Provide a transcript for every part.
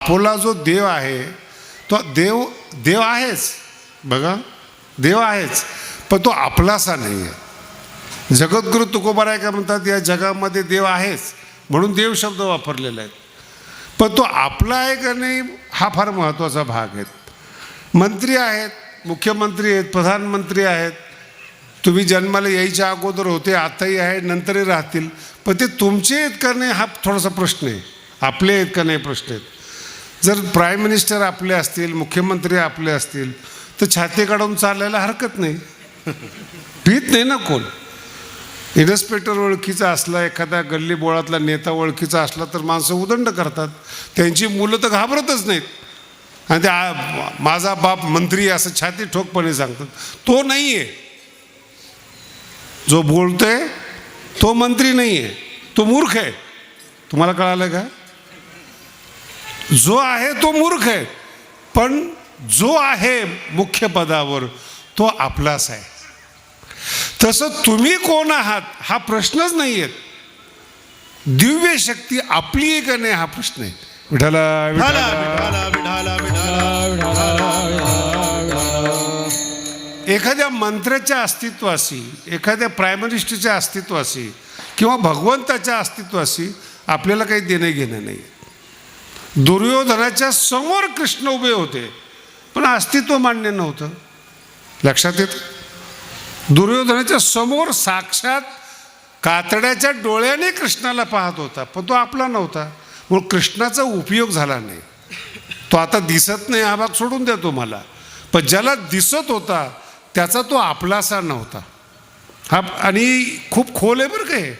आपला जो देव आहे तो देव आहेच, बघा देव आहेच, पण तो आपलासा नाही आहे. जगद्गुरु तुकोबाराय काय म्हणतात, या जगामध्ये देव आहेच म्हणून देव शब्द वापरलेला आहे, पण तो आपला आहे का नाही हा फार महत्त्वाचा भाग आहे. मंत्री आहेत, मुख्यमंत्री आहेत, प्रधानमंत्री आहेत, तुम्ही जन्माला यायच्या अगोदर होते, आताही आहे, नंतरही राहतील, पण ते तुमचे आहेत का नाही हा थोडासा प्रश्न आहे. आपले आहेत का नाही प्रश्न आहेत. जर प्राईम मिनिस्टर आपले असतील, मुख्यमंत्री आपले असतील, तर छाती काढून चालायला हरकत नाही, भीत नाही ना कोण. इन्स्पेक्टर ओळखीचा असला, एखादा गल्ली बोळातला नेता ओळखीचा असला तर माणसं उदंड करतात, त्यांची मुलं तर घाबरतच नाहीत. आणि त्या माझा बाप मंत्री असं छाती ठोकपणे सांगतात. तो नाही आहे, जो बोलतोय तो मंत्री नाही आहे, तो मूर्ख आहे. तुम्हाला कळालं का? जो आहे तो मूर्ख आहे, पण जो आहे मुख्य पदावर तो आपलाच आहे. तसं तुम्ही कोण आहात हा प्रश्नच नाही आहे. दिव्य शक्ती आपली आहे का नाही हा प्रश्न आहे. विठाला विठाला विठाला एखाद्या मंत्र्याच्या अस्तित्वाशी, एखाद्या प्राईम मिनिस्टरच्या अस्तित्वाशी किंवा भगवंताच्या अस्तित्वाशी आपल्याला काही देणं घेणं नाही. दुर्योधनाच्या समोर कृष्ण उभे होते पण अस्तित्व मान्य नव्हतं. लक्षात येत? दुर्योधनाच्या समोर साक्षात कातड्याच्या डोळ्याने कृष्णाला पाहत होता, पण तो आपला नव्हता, म्हणून कृष्णाचा उपयोग झाला नाही. तो आता दिसत नाही हा भाग सोडून द्या तुम्हाला, पण ज्याला दिसत होता त्याचा तो आपलासा नव्हता. हा आणि खूप खोल आहे बरं का हे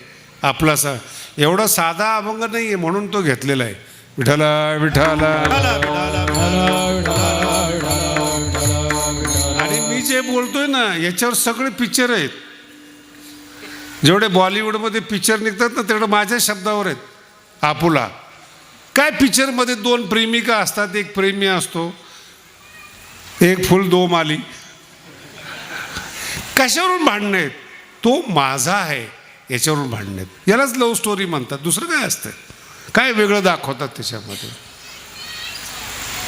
आपलासा, एवढा साधा अभंग नाही आहे म्हणून तो घेतलेला आहे. विठाला विठाला. आणि मी जे बोलतोय ना याच्यावर सगळे पिक्चर आहेत. जेवढे बॉलिवूडमध्ये पिक्चर निघतात ना तेवढं माझ्या शब्दावर आहेत. आपुला काय पिक्चरमध्ये दोन प्रेमिका असतात, एक प्रेमी असतो, एक फुल दो माली. कशावरून भांडणं आहेत? तो माझा आहे याच्यावरून भांडणं आहेत. यालाच लव्ह स्टोरी म्हणतात, दुसरं काय असतं? काय वेगळं दाखवतात त्याच्यामध्ये?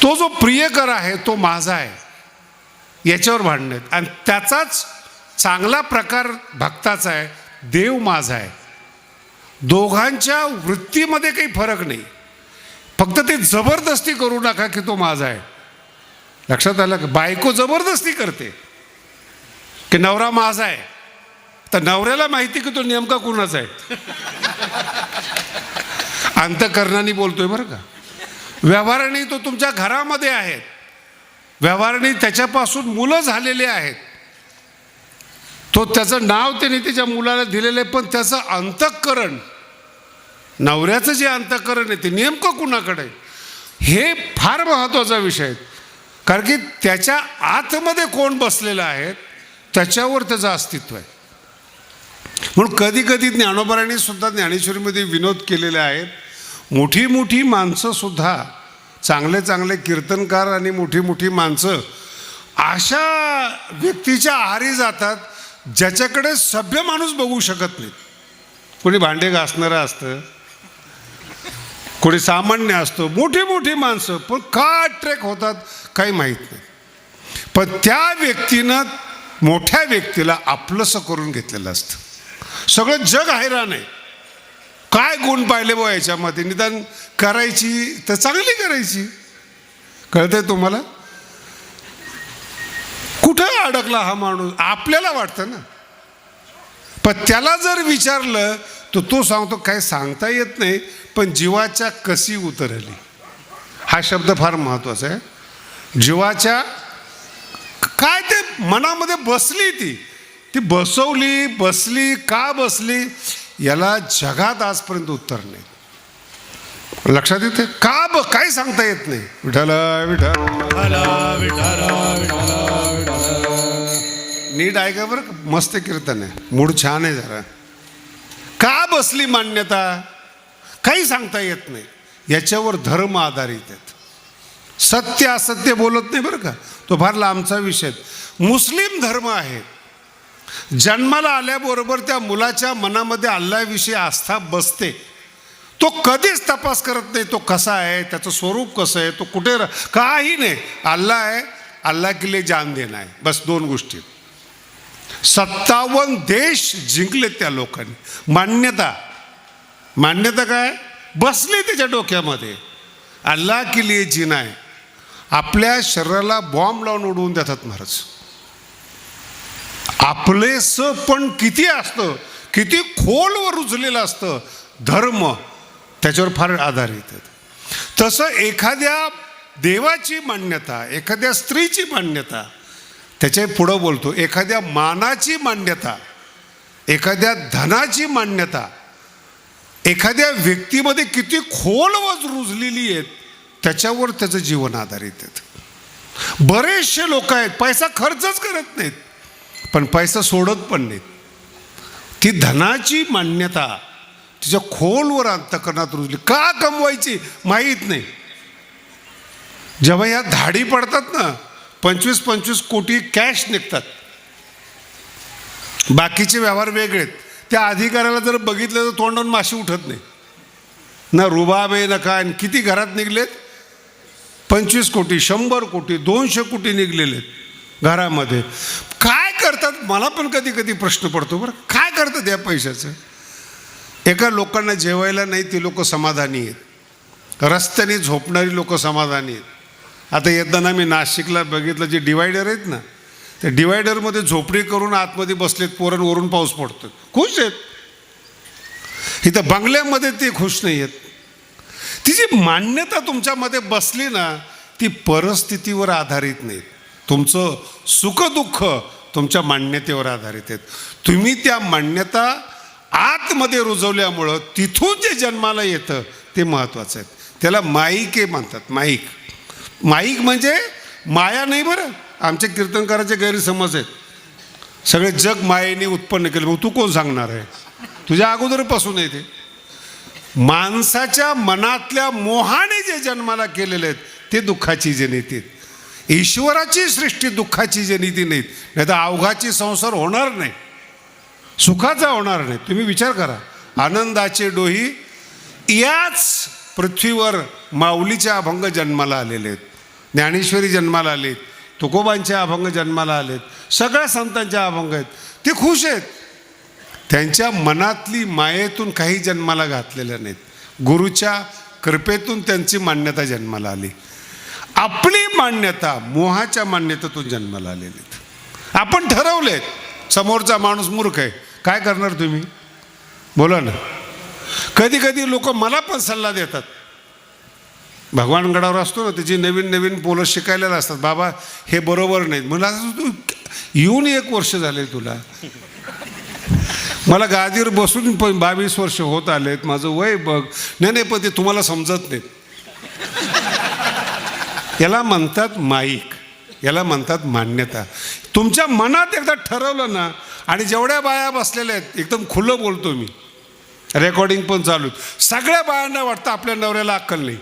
तो जो प्रियकर आहे तो माझा आहे याच्यावर भांडणं आहेत. आणि त्याचाच चांगला प्रकार भक्ताचा आहे, देव माझा आहे. दोघांच्या वृत्तीमध्ये काही फरक नाही, फक्त ते जबरदस्ती करू नका की तो माझा आहे. लक्षात आलं का? बायको जबरदस्ती करते की नवरा माझा आहे, तर नवऱ्याला माहिती की तो नेमका कुणाचा आहे. अंतःकरणाने बोलतोय बरं का, व्यवहाराने तो तुमच्या घरामध्ये आहेत, व्यवहाराने त्याच्यापासून मुलं झालेले आहेत, तो त्याचं नाव त्याने त्याच्या मुलाला दिलेलं आहे, पण त्याचं अंतःकरण, नवऱ्याचं जे अंतःकरण आहे ते नेमकं कुणाकडे आहे हे फार महत्त्वाचा विषय आहे. कारण की त्याच्या आतमध्ये कोण बसलेलं आहे त्याच्यावर त्याचं अस्तित्व आहे. म्हणून कधी कधी ज्ञानोबारांनी सुद्धा ज्ञानेश्वरीमध्ये विनोद केलेले आहेत. मोठी मोठी माणसं सुद्धा, चांगले चांगले कीर्तनकार आणि मोठी मोठी माणसं अशा व्यक्तीच्या आहारी जातात ज्याच्याकडे सभ्य माणूस बघू शकत नाही. कोणी भांडे घासणारं असतं, कोणी सामान्य असतं, मोठी मोठी माणसं, पण का अट्रॅक्ट होतात काही माहीत नाही. पण त्या व्यक्तीनं मोठ्या व्यक्तीला आपलंसं करून घेतलेलं असतं. सगळं जग हैराण आहे, काय गुण पाहिले बो याच्यामध्ये, निदान करायची तर चांगली करायची. कळतंय तुम्हाला? कुठं अडकला हा माणूस आपल्याला वाटतं ना, पण त्याला जर विचारलं तर तो सांगतो काय सांगता येत नाही, पण जीवाच्या कशी उतरली. हा शब्द फार महत्त्वाचा आहे. जीवाच्या काय ते मनामध्ये बसली, ती बसली का बसली याला जगात आजपर्यंत उत्तर नाही. लक्षात येते का? काय सांगता येत नाही. विठाला विठाला नीट ऐका बरं, मस्त कीर्तन आहे, मूड छान आहे जरा. का बसली मान्यता काही सांगता येत नाही. याच्यावर धर्म आधारित आहेत. सत्य असत्य बोलत नाही बरं का, तो फार लांबचा विषय. मुस्लिम धर्म आहे, जन्माला आल्याबरोबर त्या मुलाच्या मनामध्ये अल्लाहविषयी आस्था बसते. तो कधीच तपास करत नाही तो कसा आहे, त्याचं स्वरूप कसं आहे, तो कुठे काही नाही. अल्लाह आहे, अल्लाह के लिए जान देना आहे, बस 2 गोष्टी. 57 देश जिंकले त्या लोकांनी. मान्यता काय बसली त्याच्या डोक्यामध्ये, अल्लाह के लिए जीना आहे. आपल्या शरीराला बॉम्ब लावून उडवून देतात महाराज. आपलेसं पण किती असतं, किती खोलवर रुजलेलं असतं धर्म, त्याच्यावर फार आधारित आहे. तसं एखाद्या देवाची मान्यता, एखाद्या स्त्रीची मान्यता, त्याच्या पुढं बोलतो एखाद्या मानाची मान्यता, एखाद्या धनाची मान्यता, एखाद्या व्यक्तीमध्ये किती खोलवर रुजलेली आहेत त्याच्यावर त्याचं जीवन आधारित आहे. बरेचसे लोक आहेत पैसा खर्चच करत नाहीत, पण पैसा सोडत पण नाहीत. ती धनाची मान्यता तिच्या खोलवर अंतःकरणात रुजली. का कमवायची माहीत नाही. जेव्हा या धाडी पडतात ना, 25-25 कोटी कॅश निघतात. बाकीचे व्यवहार वेगळेत. त्या अधिकाऱ्याला जर बघितलं तर तोंडावरून माशी उठत नाही ना, रुबाब आहे ना काय. किती घरात निघलेत, 25 कोटी, 100 कोटी, 200 कोटी निघलेले घरामध्ये. काय करतात मला पण कधी कधी प्रश्न पडतो बरं, काय करतात या पैशाचं. एका लोकांना जेवायला नाही ती लोक समाधानी आहेत, रस्त्याने झोपणारी लोक समाधानी आहेत. आता येताना मी नाशिकला बघितलं, जे डिवायडर आहेत ना, त्या डिवायडरमध्ये झोपडी करून आतमध्ये बसलेत पोरण, वरून पाऊस पडतो, खुश आहेत. इथं बंगल्यामध्ये ते खुश नाही आहेत. तिची मान्यता तुमच्यामध्ये बसली ना, ती परिस्थितीवर आधारित नाहीत. तुमचं सुखदुःख तुमच्या मान्यतेवर आधारित आहेत. तुम्ही त्या मान्यता आतमध्ये रुजवल्यामुळं तिथून जे जन्माला येतं ते महत्त्वाचं आहे. त्याला माईके म्हणतात. माईक म्हणजे माया नाही बरं. आमच्या कीर्तनकाराचे गैरसमज आहेत, सगळे जग मायेने उत्पन्न केलं. मग तू कोण सांगणार आहे, तुझ्या अगोदरपासून आहे ते. माणसाच्या मनातल्या मोहाने जे जन्माला केलेले आहेत ते दुःखाची जनिती आहेत. ईश्वराची सृष्टी दुःखाची जनिती नाहीत, नाही तर अवघाची संसार होणार नाही, सुखाचा होणार नाही. तुम्ही विचार करा, आनंदाचे डोही याच पृथ्वीवर माऊलीच्या अभंग जन्माला आलेले आहेत, ज्ञानेश्वरी जन्माला आलेत, तुकोबांचे अभंग जन्माला आलेत, सगळ्या संतांच्या अभंग आहेत. ते खुश आहेत. त्यांच्या मनातली मायेतून काही जन्माला घातलेल्या नाहीत. गुरुच्या कृपेतून त्यांची मान्यता जन्माला आली. आपली मान्यता मोहाच्या मान्यतेतून जन्माला आलेली. आपण ठरवलेत, समोरचा माणूस मूर्ख आहे, काय करणार तुम्ही बोला ना. कधी कधी लोक मला पण सल्ला देतात. भगवानगडावर असतो ना, त्याची नवीन नवीन पोलं शिकायला असतात, बाबा हे बरोबर नाहीत. मला तू येऊन 1 वर्ष झाले तुला, मला गादीवर बसून 22 वर्ष होत आलेत, माझं वय बघ. नाही पण ते तुम्हाला समजत नाहीत. याला म्हणतात माईक, याला म्हणतात मान्यता. तुमच्या मनात एकदा ठरवलं ना, आणि जेवढ्या बाया बसलेल्या आहेत, एकदम खुलं बोलतो मी, रेकॉर्डिंग पण चालू, सगळ्या बायांना वाटतं आपल्या नवऱ्याला अक्कल नाही,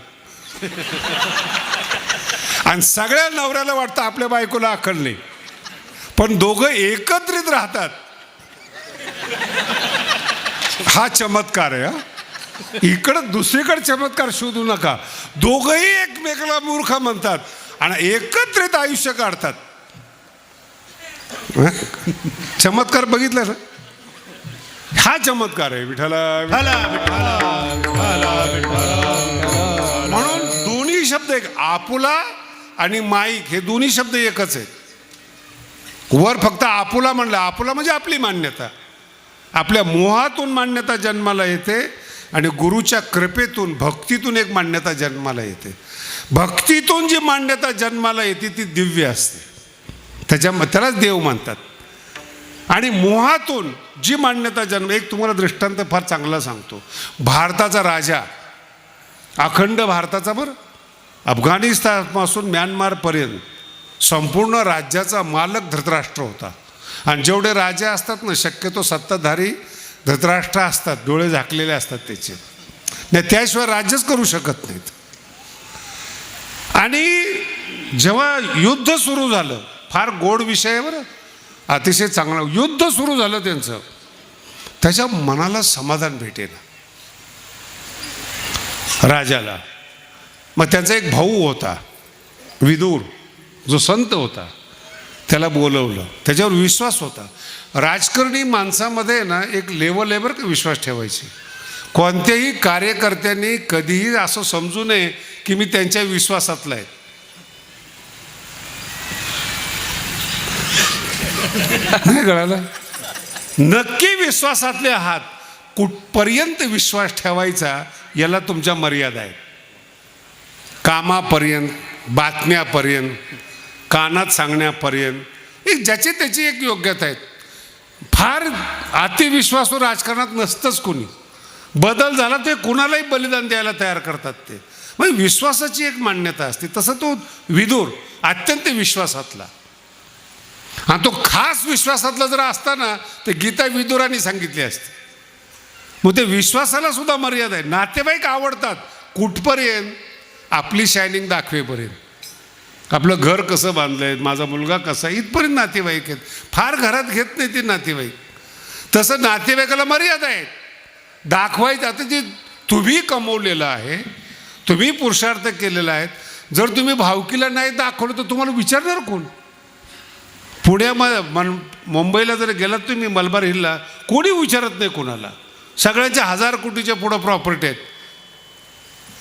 आणि सगळ्या नवऱ्याला वाटतं आपल्या बायकोला अक्कल नाही, पण दोघं एकत्रित राहतात. हा चमत्कार आहे. इकडं दुसरीकडे चमत्कार शोधू नका. दोघंही एकमेकाला मूर्ख म्हणतात आणि एकत्रित आयुष्य काढतात. चमत्कार बघितला ना, हा चमत्कार आहे. विठ्ठला म्हणून दोन्ही शब्द एक, आपुला आणि माईक, हे दोन्ही शब्द एकच आहेत. वर फक्त आपुला म्हणलं, आपुला म्हणजे आपली मान्यता, आपल्या मोहातून मान्यता जन्माला येते, आणि गुरुच्या कृपेतून भक्तीतून एक मान्यता जन्माला येते. भक्तीतून जी मान्यता जन्माला येते ती दिव्य असते, त्यालाच देव म्हणतात. आणि मोहातून जी मान्यता एक तुम्हाला दृष्टांत फार चांगला सांगतो. भारताचा राजा, अखंड भारताचा बरं, अफगाणिस्तानपासून म्यानमारपर्यंत संपूर्ण राज्याचा मालक धृतराष्ट्र होता. आणि जेवढे राजे असतात ना, शक्यतो सत्ताधारी धृतराष्ट्र असतात, डोळे झाकलेले असतात त्याचे, नाही त्याशिवाय राज्यच करू शकत नाहीत. आणि जेव्हा युद्ध सुरू झालं, फार गोड विषय आहे बरं, अतिशय चांगला, युद्ध सुरू झालं त्यांचं, त्याच्या मनाला समाधान भेटेना. राजाला. मग त्यांचा एक भाऊ होता विदूर, जो संत होता, त्याला बोलवलं. त्याच्यावर विश्वास होता. राजकारणी माणसामध्ये ना एक लेवल आहे बरं का विश्वास ठेवायची. कोणत्याही कार्यकर्त्यांनी कधीही असं समजू नये की मी त्यांच्या विश्वासातला आहे. नाही कळालं? नक्की विश्वासातले आहात. कुठपर्यंत विश्वास ठेवायचा याला तुमच्या मर्यादा आहेत. कामापर्यंत, बातम्यापर्यंत, कानात सांगण्यापर्यंत एक ज्याची त्याची एक योग्यता आहे. फार अतिविश्वासू राजकारणात नसतंच कोणी. बदल झाला ते कुणालाही बलिदान द्यायला तयार करतात. ते म्हणजे विश्वासाची एक मान्यता असते. तसं तो विदूर अत्यंत विश्वासातला, आणि तो खास विश्वासातला जर असता ना तर गीता विदुरांनी सांगितली असते. मग ते विश्वासाला सुद्धा मर्यादा आहे. नातेवाईक आवडतात कुठपर्यंत? आपली शायनिंग दाखवेपर्यंत. आपलं घर कसं बांधलंय, माझा मुलगा कसा, इथपर्यंत नातेवाईक आहेत. फार घरात घेत नाही ते नातेवाईक. तसं नातेवाईकाला मर्यादा आहेत. दाखवायचं आता जे तुम्ही कमवलेलं आहे, तुम्ही पुरुषार्थ केलेला आहे, जर तुम्ही भावकीला नाही दाखवलं तर तुम्हाला विचारणार कोण? मुंबईला जर गेलात तुम्ही मलबार हिलला, कोणी विचारत नाही कोणाला. सगळ्यांच्या 1000 कोटीच्या पुढं प्रॉपर्टी आहेत,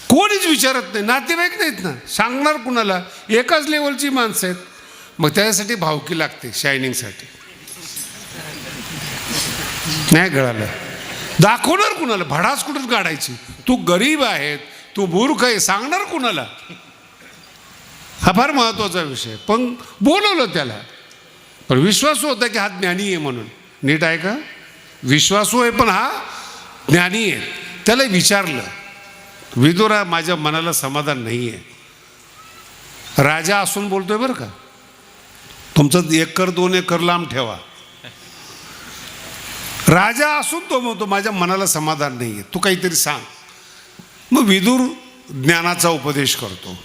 कोणीच विचारत नाही. नातेवाईक नाहीत ना, सांगणार कुणाला? एकाच लेवलची माणसं आहेत. मग त्याच्यासाठी भावकी लागते, शायनिंगसाठी. नाही कळालं? दाखवणार कुणाला? भडास कुठून काढायची? तू गरीब आहे, तू मूर्ख आहे, सांगणार कुणाला? हा फार महत्त्वाचा विषय. पण बोलवलं त्याला. पण विश्वासू होता की हा ज्ञानी आहे म्हणून. नीट आहे का? विश्वासू आहे पण हा ज्ञानी आहे. त्याला विचारलं, विदुरा माझ्या मनाला समाधान नाही आहे. राजा असून बोलतोय बरं का, तुमचं 1 एकर 2 एकर लांब ठेवा. राजा असून तो म्हणतो माझ्या मनाला समाधान नाही आहे, तू काहीतरी सांग. मग विदुर ज्ञानाचा उपदेश करतो.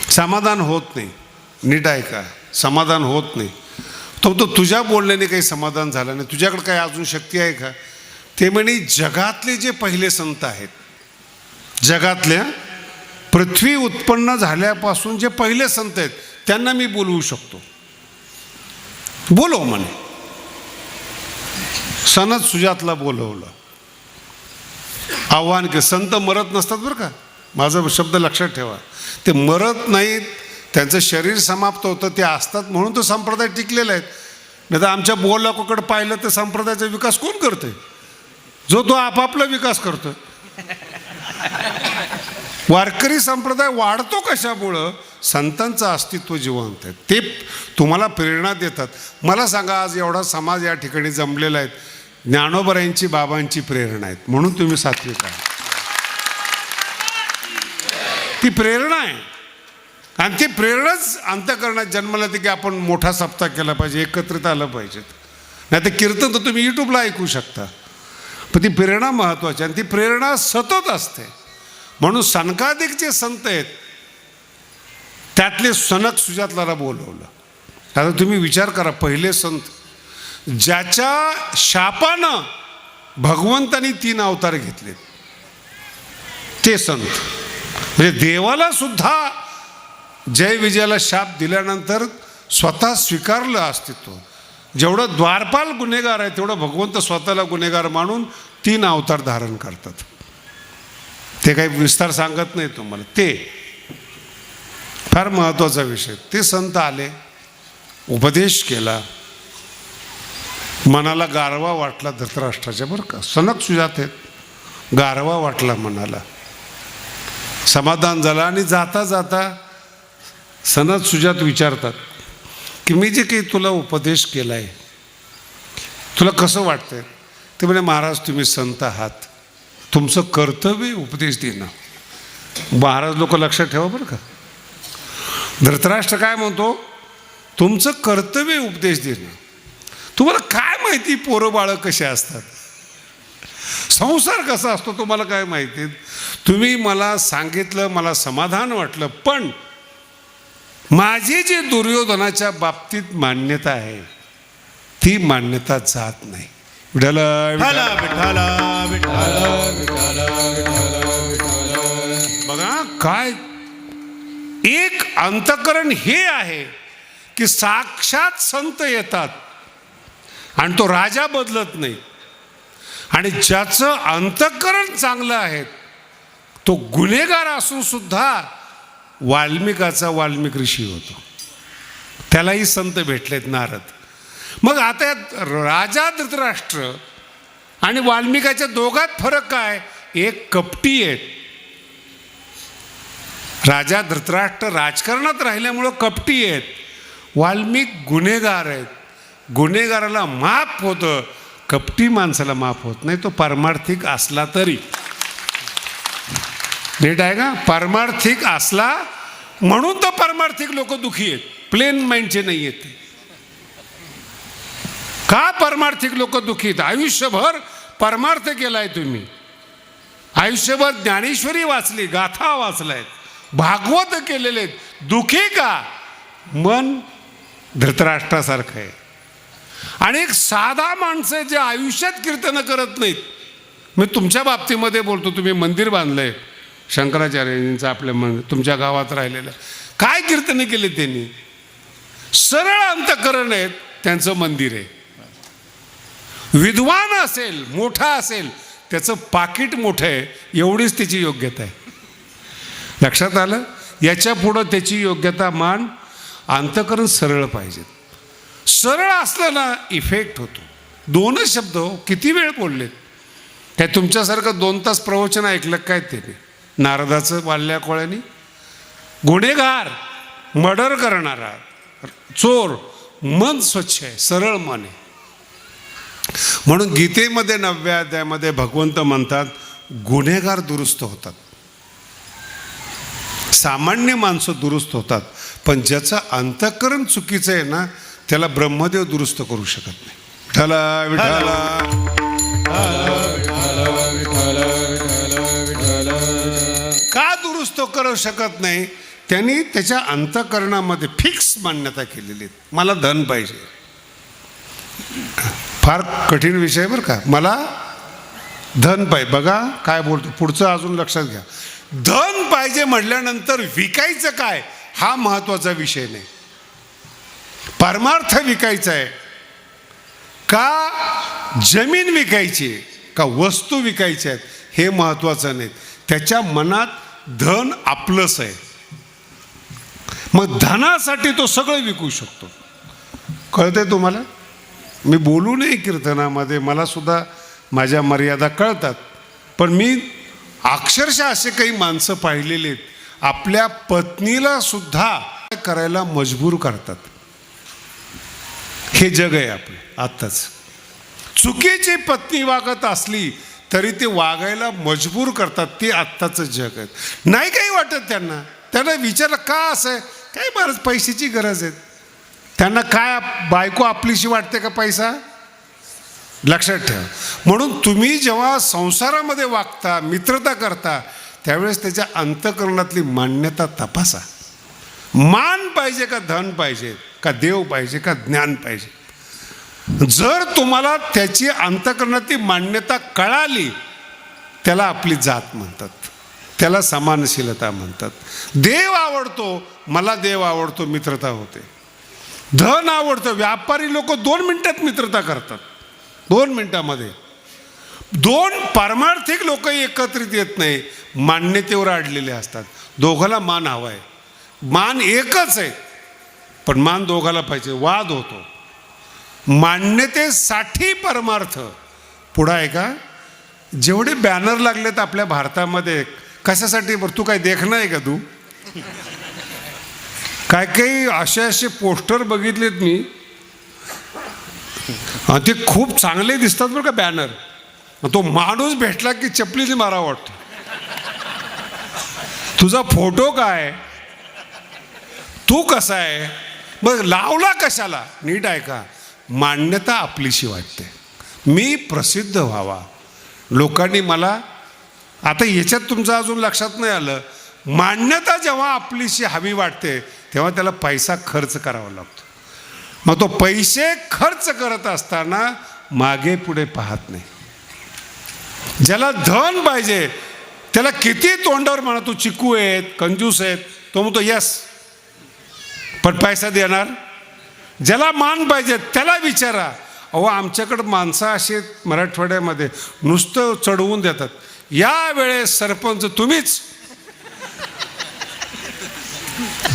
समाधान होत नाही. नीट आहे का? समाधान होत नाही. तो तुझ्या बोलण्याने काही समाधान झालं नाही. तुझ्याकडे काही अजून शक्ती आहे का? ते म्हणे जगातले जे पहिले संत आहेत, जगातल्या पृथ्वी उत्पन्न झाल्यापासून जे पहिले संत आहेत त्यांना मी बोलवू शकतो. बोलव म्हणे. सनद सुजातला बोलवलं. आव्हान के संत मरत नसतात बरं का, माझा शब्द लक्षात ठेवा. ते मरत नाहीत, त्यांचं शरीर समाप्त होतं, ते असतात म्हणून तो संप्रदाय टिकलेला आहे. नाही तर आमच्या बोलाकडे पाहिलं तर संप्रदायाचा विकास कोण करतोय? जो तो आपापला विकास करतोय. वारकरी संप्रदाय वाढतो कशामुळं? संतांचं अस्तित्व जिवंत आहे. ते तुम्हाला प्रेरणा देतात. मला सांगा, आज एवढा समाज या ठिकाणी जमलेला आहे, ज्ञानोबरायांची बाबांची प्रेरणा आहेत म्हणून तुम्ही सात्विक आहात. ती प्रेरणा आहे. आणि ती प्रेरणाच अंतःकरणात जन्माला येते की आपण मोठा सप्ताह केला पाहिजे, एकत्रित आलं पाहिजेत. नाही तर कीर्तन तर तुम्ही यूट्यूबला ऐकू शकता. पण ती प्रेरणा महत्त्वाची, आणि ती प्रेरणा सतत असते. म्हणून सनकादिक जे संत आहेत त्यातले सनक सुजातला बोलवलं. आता तुम्ही विचार करा, पहिले संत ज्याच्या शापानं भगवंतानी 3 अवतार घेतले ते संत. म्हणजे देवाला सुद्धा जय विजयाला शाप दिल्यानंतर स्वतः स्वीकारलं अस्तित्व. जेवढं द्वारपाल गुन्हेगार आहे तेवढं भगवंत स्वतःला गुन्हेगार मानून 3 अवतार धारण करतात. ते काही विस्तार सांगत नाही तुम्हाला. ते फार महत्त्वाचा विषय. ते संत आले, उपदेश केला, मनाला गारवा वाटला धृतराष्ट्राच्या. बरं का, सनक सुजात आहेत, गारवा वाटला मनाला, समाधान झालं. आणि जाता जाता सनद सुजात विचारतात की मी जे काही तुला उपदेश केला आहे तुला कसं वाटतंय? ते म्हणे महाराज तुम्ही संत आहात, तुमचं कर्तव्य उपदेश देणं. महाराज लोक लक्षात ठेवा बरं का. धृतराष्ट्र काय म्हणतो? तुमचं कर्तव्य उपदेश देणं. तुम्हाला काय माहिती पोरं बाळं कसे असतात, संसार कसा असतो तुम्हाला काय माहिती? तुम्ही मला सांगितलं, मला समाधान वाटलं. पण माझी जी दुर्योधनाच्या बाबतीत मान्यता आहे ती मान्यता जात नाही. विठ्ठल विठ्ठल विठ्ठल विठ्ठल विठ्ठल. बघा काय एक अंतःकरण हे आहे की साक्षात संत येतात आणि तो राजा बदलत नाही. आणि ज्याचं अंतःकरण चांगलं आहे तो गुन्हेगार असून सुद्धा वाल्मिकाचा वाल्मिक ऋषी होतो. त्यालाही संत भेटलेत नारद. मग आता राजा धृतराष्ट्र आणि वाल्मिकाच्या दोघात फरक काय? एक कपटी आहेत. राजा धृतराष्ट्र राजकारणात राहिल्यामुळं कपटी आहेत. वाल्मिक गुन्हेगार आहेत. गुन्हेगाराला माफ होतं, कपटी माणसाला माफ होत नाही, तो पारमार्थिक असला तरी. नीट आहे का? पारमार्थिक असला म्हणून तर पारमार्थिक लोक दुखी आहेत, प्लेन माइंडचे नाही आहेत. का पारमार्थिक लोक दुखी आहेत? आयुष्यभर परमार्थ केलाय तुम्ही, आयुष्यभर ज्ञानेश्वरी वाचली, गाथा वाचलाय, भागवत केलेले, दुखी का? मन धृतराष्ट्रासारखं आहे. आणि एक साधा माणसं जे आयुष्यात कीर्तन करत नाहीत. मी तुमच्या बाबतीमध्ये बोलतो, तुम्ही मंदिर बांधलंय शंकराचार्यांचं आपल्या तुमच्या गावात राहिलेलं, काय कीर्तन केले त्यांनी? सरळ अंतःकरण आहेत, त्यांचं मंदिर आहे. विद्वान असेल, मोठा असेल, त्याचं पाकिट मोठं आहे, एवढीच त्याची योग्यता आहे. लक्षात आलं? याच्या पुढं त्याची योग्यता मान, अंतःकरण सरळ पाहिजे. सरळ असलं ना इफेक्ट होतो. दोनच शब्द हो, किती वेळ बोललेत. काय तुमच्यासारखं 2 तास प्रवचन ऐकलं काय त्याने? नारदाचं वाल्या कोळ्यानी. गुन्हेगार, मर्डर करणारा, चोर, मन स्वच्छ आहे, सरळ मन आहे. म्हणून गीतेमध्ये 9व्या अध्यायामध्ये भगवंत म्हणतात गुन्हेगार दुरुस्त होतात, सामान्य माणसं दुरुस्त होतात, पण ज्याचं अंतःकरण चुकीचं आहे ना त्याला ब्रह्मदेव दुरुस्त करू शकत नाही. विठ्ठला विठ्ठला का दुरुस्त करू शकत नाही? त्यांनी त्याच्या अंतःकरणामध्ये फिक्स मान्यता केलेली आहे, मला धन पाहिजे. फार कठीण विषय बरं का, मला धन पाहिजे. बघा काय बोलतो पुढचं, अजून लक्षात घ्या. धन पाहिजे म्हटल्यानंतर विकायचं काय हा महत्वाचा विषय नाही. परमार्थ विकायचा आहे का, जमीन विकायची का, वस्तू विकायच्या आहेत, हे महत्वाचं नाही. त्याच्या मनात धन आपलंच आहे, मग धनासाठी तो सगळं विकू शकतो. कळतंय तुम्हाला? मी बोलू नये कीर्तनामध्ये, मला सुद्धा माझ्या मर्यादा कळतात, पण मी अक्षरशः असे काही माणसं पाहिलेले आहेत, आपल्या पत्नीला सुद्धा करायला मजबूर करतात. हे जग आहे आपलं आत्ताच. चुकीची पत्नी वागत असली तरी ते वागायला मजबूर करतात, ते आत्ताचं जग आहे. नाही काही वाटत त्यांना. त्यांना विचारलं का असं आहे, काय महाराज पैशाची गरज आहे. त्यांना काय बायको आपलीशी वाटते का पैसा? लक्षात ठेवा. म्हणून तुम्ही जेव्हा संसारामध्ये वागता, मित्रता करता, त्यावेळेस त्याच्या अंतःकरणातली मान्यता तपासा. मान पाहिजे का धन पाहिजे, का देव पाहिजे का ज्ञान पाहिजे. जर तुम्हाला त्याची अंतःकरणातली मान्यता कळाली, त्याला आपली जात म्हणतात, त्याला समानशीलता म्हणतात. देव आवडतो, मला देव आवडतो, मित्रता होते. धन आवडतं, व्यापारी लोक 2 मिनिटात मित्रता करतात, 2 मिनिटामध्ये. 2 पारमार्थिक लोक एकत्रित येत नाही, मान्यतेवर अडलेले असतात. दोघाला मान हवा आहे, मान एकच आहे, पण मान दोघाला पाहिजे. वाद होतो. मान्यतेसाठी परमार्थ पुढं आहे का? जेवढे बॅनर लागलेत आपल्या भारतामध्ये, कशासाठी? बरं तू काय देखणं आहे का? तू काय काही असे पोस्टर बघितलेत मी, ते खूप चांगले दिसतात बरं का बॅनर. तो माणूस भेटला की चपलीने मारा वाटतो. तुझा फोटो काय, तू कसा आहे, मग लावला कशाला? नीट आहे का? मान्यता आपलीशी वाटते, मी प्रसिद्ध व्हावा, लोकांनी मला. आता याच्यात तुमचं अजून लक्षात नाही आलं, मान्यता जेव्हा आपलीशी हवी वाटते तेव्हा त्याला पैसा खर्च करावा लागतो. मग तो पैसे खर्च करत असताना मागे पुढे पाहत नाही. ज्याला धन पाहिजे त्याला किती तोंडावर म्हणा तू चिकू आहेत, कंजूस आहेत, तो म्हणतो यस, पण पैसा देणार. ज्याला मान पाहिजे त्याला विचारा. अहो आमच्याकडं माणसं अशी मराठवाड्यामध्ये नुसतं चढवून देतात. या वेळेस सरपंच तुम्हीच.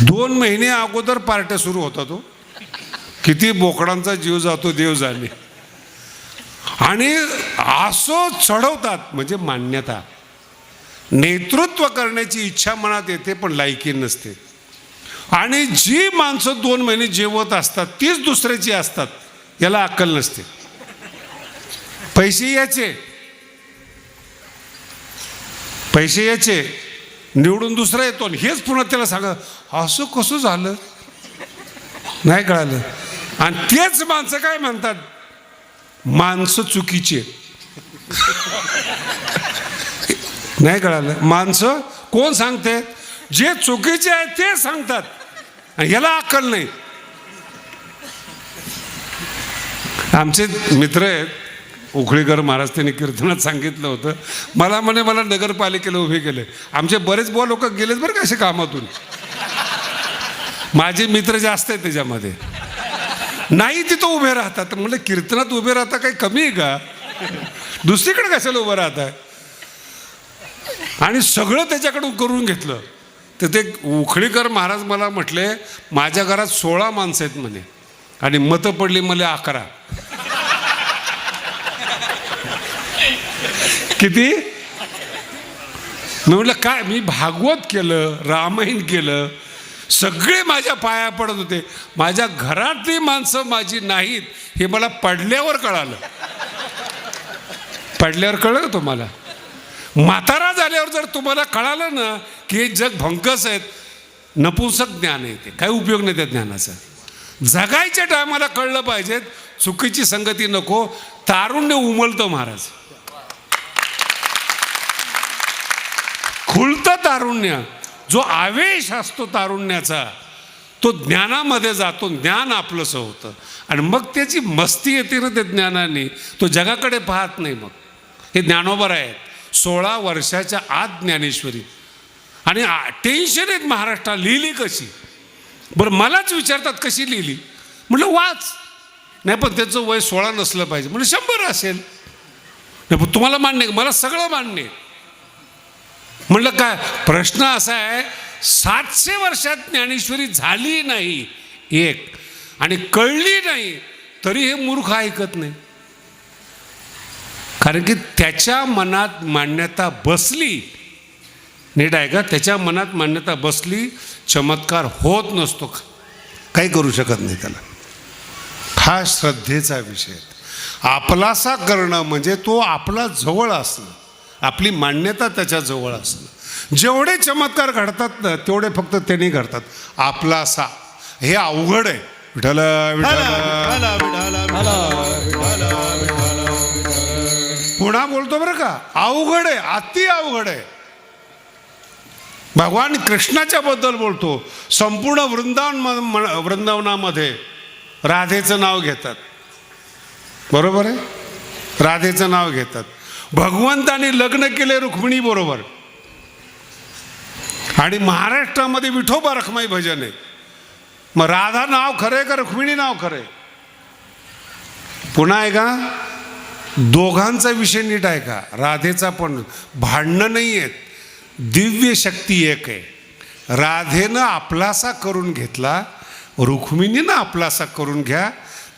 2 महिने अगोदर पार्ट्या सुरू होतात. तो किती बोकडांचा जीव जातो देव जाणे. आणि असं चढवतात म्हणजे मान्यता. नेतृत्व करण्याची इच्छा मनात येते पण लायकी नसते. आणि जी माणसं 2 महिने जेवत असतात तीच दुसऱ्याची असतात. याला अक्कल नसते. पैसे याचे निवडून दुसरा येतो हेच पुन्हा त्याला सांगा असं कसं झालं नाही कळालं. आणि तेच माणसं काय म्हणतात, माणसं चुकीचे. नाही कळालं. माणसं कोण सांगते, जे चुकीचे आहे ते सांगतात आणि याला अक्कल नाही. आमचे मित्र आहेत उखळीकर महाराज, त्यांनी कीर्तनात सांगितलं होतं. मला नगरपालिकेला उभे केले. आमचे बरेच बुवा लोक गेलेत बरं का असे कामातून. माझे मित्र जास्त आहेत त्याच्यामध्ये. नाही तिथं उभे राहतात. म्हणलं कीर्तनात उभे राहता काही कमी आहे का, दुसरीकडे कशाला उभं राहताय. आणि सगळं त्याच्याकडून करून घेतलं. तर ते उखळीकर महाराज मला म्हटले माझ्या घरात 16 माणसं आहेत म्हणे आणि मतं पडली मला 11. किती? मी म्हटलं काय, मी भागवत केलं, रामायण केलं, सगळे माझ्या पाया पडत होते. माझ्या घरातली माणसं माझी नाहीत हे मला पडल्यावर कळालं. पडल्यावर कळलं तुम्हाला. म्हातारा झाल्यावर जर तुम्हाला कळालं ना की हे जग भंकस आहेत, नपुंसक ज्ञान आहे ते, काही उपयोग नाही त्या ज्ञानाचा. जगायच्या टायमाला कळलं पाहिजेत, चुकीची संगती नको. तारुण्य उमलतं महाराज, खुलतं तारुण्य. जो आवेश असतो तारुण्याचा तो ज्ञानामध्ये जातो, ज्ञान आपलंसं होतं आणि मग त्याची मस्ती येते ना त्या ज्ञानाने. तो जगाकडे पाहत नाही. मग हे ज्ञानोबा आहेत 16 वर्षाच्या आत ज्ञानेश्वरी. आणि टेन्शन आहेत महाराष्ट्रात लिहिली कशी. बरं मलाच विचारतात कशी लिहिली. म्हटलं वाच. नाही पण त्याचं वय 16 नसलं पाहिजे. म्हणजे 100 असेल. नाही पण तुम्हाला मान्य, मला सगळं मान्य आहे. म्हटलं काय प्रश्न असा आहे, 700 वर्षात ज्ञानेश्वरी झाली नाही एक आणि कळली नाही तरी हे मूर्ख ऐकत नाही. कारण की त्याच्या मनात मान्यता बसली. नीट आहे का, त्याच्या मनात मान्यता बसली, चमत्कार होत नसतो, काही करू शकत नाही त्याला. हा श्रद्धेचा विषय. आपलासा करणं म्हणजे तो आपला जवळ असणं, आपली मान्यता त्याच्या जवळ असणं. जेवढे चमत्कार घडतात ना तेवढे फक्त त्यांनी घडतात. आपलासा हे अवघड आहे. विठ्ठल पुन्हा बोलतो बरं का, अवघड आहे, अति अवघड आहे. भगवान कृष्णाच्या बद्दल बोलतो. संपूर्ण वृंदावनामध्ये राधेचं नाव घेतात. बरोबर आहे, राधेचं नाव घेतात. भगवंताने लग्न केले रुक्मिणी बरोबर. आणि महाराष्ट्रामध्ये विठोबा रखमाई भजन आहे. मग राधा नाव खरंय का रुक्मिणी नाव खरंय? पुन्हा आहे का, दोघांचा विषय नीट आहे का. राधेचा पण भांडणं नाही आहेत, दिव्य शक्ती एक आहे. राधेनं आपलासा करून घेतला, रुक्मिणीनं आपलासा करून घ्या.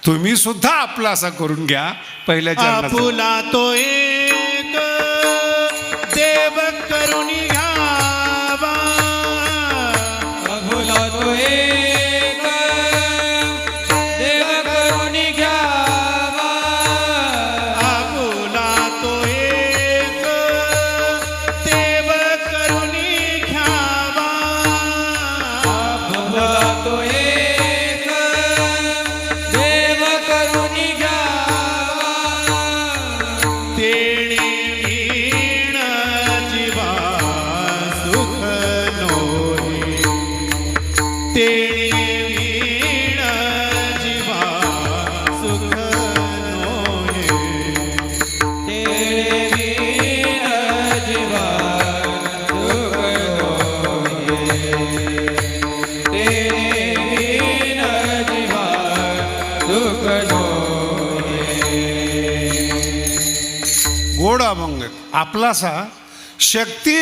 तुम्ही सुद्धा आपलासा करून घ्या. पहिल्या आपुला तो एक देव करुणी घ्यावा. आपुला तो एक देव करुणी घ्यावा. आपुला तो एक देव करुणी घ्यावा. आपुला तो एक देव करुणी घ्यावा. तेणे वीण जीवा सुख नोहे. तेणे वीण जीवा सुख नोहे. आपलासा शक्ती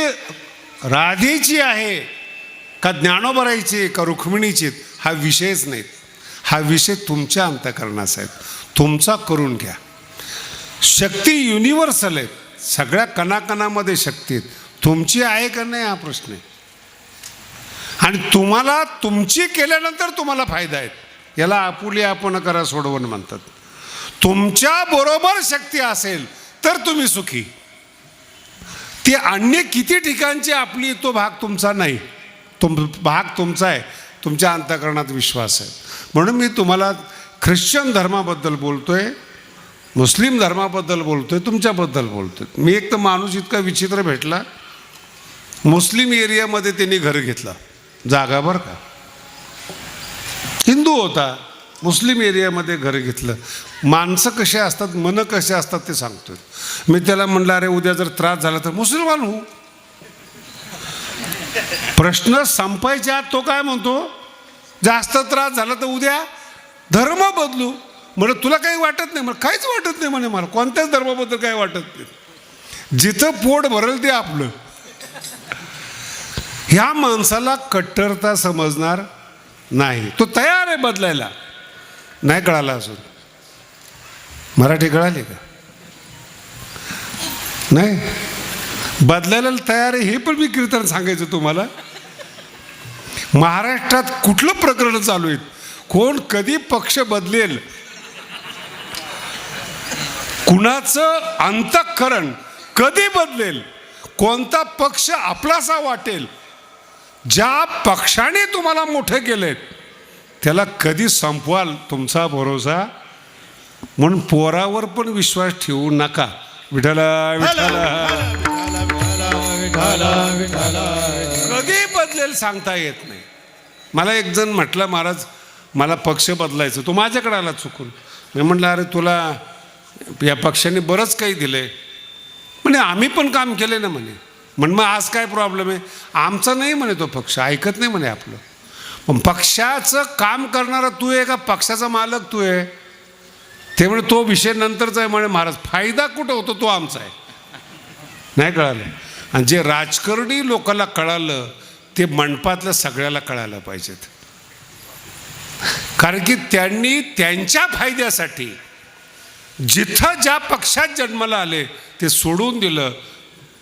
राधेची आहे का ज्ञानोबराईची का रुक्मिणीची हा विषयच नाही. हा विषय तुमच्या अंतःकरणाचा आहे, तुमचा करून घ्या. शक्ती युनिव्हर्सल आहे, सगळ्या कणाकणामध्ये शक्ती आहेत. तुमची आहे का नाही हा प्रश्न आहे. आणि तुम्हाला तुमची केल्यानंतर तुम्हाला फायदा आहे. याला आपुली आपण करा सोडवून म्हणतात. तुमच्या बरोबर शक्ती असेल तर तुम्ही सुखी. ती अन्य किती ठिकाणची आपली तो भाग तुमचा नाही, भाग तुमचा आहे. तुमच्या अंतःकरणात विश्वास आहे. म्हणून मी तुम्हाला ख्रिश्चन धर्माबद्दल बोलतोय, मुस्लिम धर्माबद्दल बोलतोय, तुमच्याबद्दल बोलतोय. मी एक तर माणूस इतका विचित्र भेटला, मुस्लिम एरियामध्ये त्यांनी घर घेतलं, जागा बरं का, हिंदू होता, मुस्लिम एरियामध्ये घर घेतलं. माणसं कसे असतात, मनं कसे असतात ते सांगतोय. मी त्याला म्हणलं, अरे उद्या जर त्रास झाला तर मुसलमान हो. प्रश्न संपायच्या आत तो काय म्हणतो, जास्त त्रास झाला तर उद्या धर्म बदलू. म्हणलं तुला काही वाटत नाही? मला काहीच वाटत नाही म्हणे, मला कोणत्याच धर्माबद्दल काही वाटत नाही. जिथं पोट भरल ते आपलं. ह्या माणसाला कट्टरता समजणार नाही. तो तयार आहे बदलायला. नाही कळाला अजून? मराठी कळाली का? नाही बदलायला तयार आहे हे पण मी कीर्तन सांगायचं तुम्हाला. महाराष्ट्रात कुठलं प्रकरण चालू आहे, कोण कधी पक्ष बदलेल, कुणाचं अंतःकरण कधी बदलेल, कोणता पक्ष आपलासा वाटेल, ज्या पक्षाने तुम्हाला मोठं केलंय त्याला कधी संपवाल तुमचा भरोसा. म्हणून पोरावर पण विश्वास ठेवू नका. विठ्ठला विठ्ठला कधी बदलेल सांगता येत नाही. मला एक जण म्हटलं, महाराज मला पक्ष बदलायचं. तो माझ्याकडे आला चुकून. मी म्हटलं, अरे तुला या पक्षाने बरंच काही दिलंय म्हणे, आम्ही पण काम केले ना म्हणे. मग आज काय प्रॉब्लेम आहे? आमचा नाही म्हणे तो पक्ष, ऐकत नाही म्हणे आपलं. पण पक्षाचं काम करणारा तू आहे का पक्षाचा मालक तू आहे? ते म्हणे तो विषय नंतरचा आहे म्हणे. महाराज फायदा कुठं होतो तो आमचा आहे. नाही कळालं? आणि जे राजकारणी लोकांना कळालं ते मंडपातल्या सगळ्याला कळायला पाहिजेत. कारण की त्यांनी त्यांच्या फायद्यासाठी जिथं ज्या पक्षात जन्माला आले ते सोडून दिलं,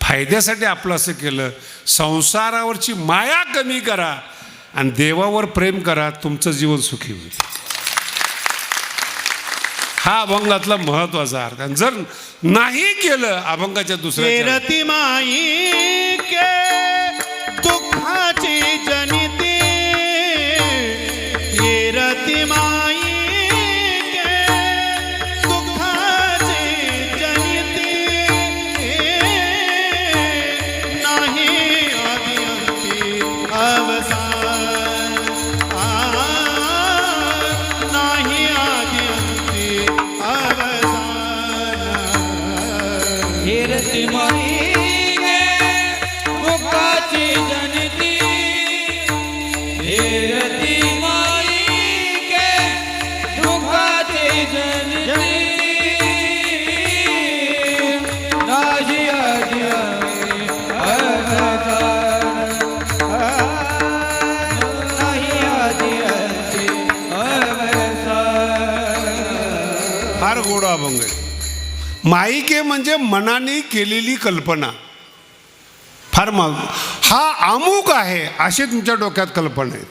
फायद्यासाठी आपलं असं केलं. संसारावरची माया कमी करा आणि देवावर प्रेम करा, तुमचं जीवन सुखी होईल. हा अभंगातला महत्वाचा अर्थ. आणि जर नाही केलं अभंगाच्या दुसऱ्या रती माई के दुःखाची जनिती, रती माई के दुःखाची जनिती, नाही आदिअंती अवसान, नाही आदिअंती अवसान. रती माई दुःखाची जनती, रती माई दुःखाची जनती, नाही आदिअंती अवसान, नाही आदिअंती अवसान. फार गोड अभंग आहे. माईके म्हणजे मनाने केलेली कल्पना. फार हा अमुक आहे अशी तुमच्या डोक्यात कल्पना आहे.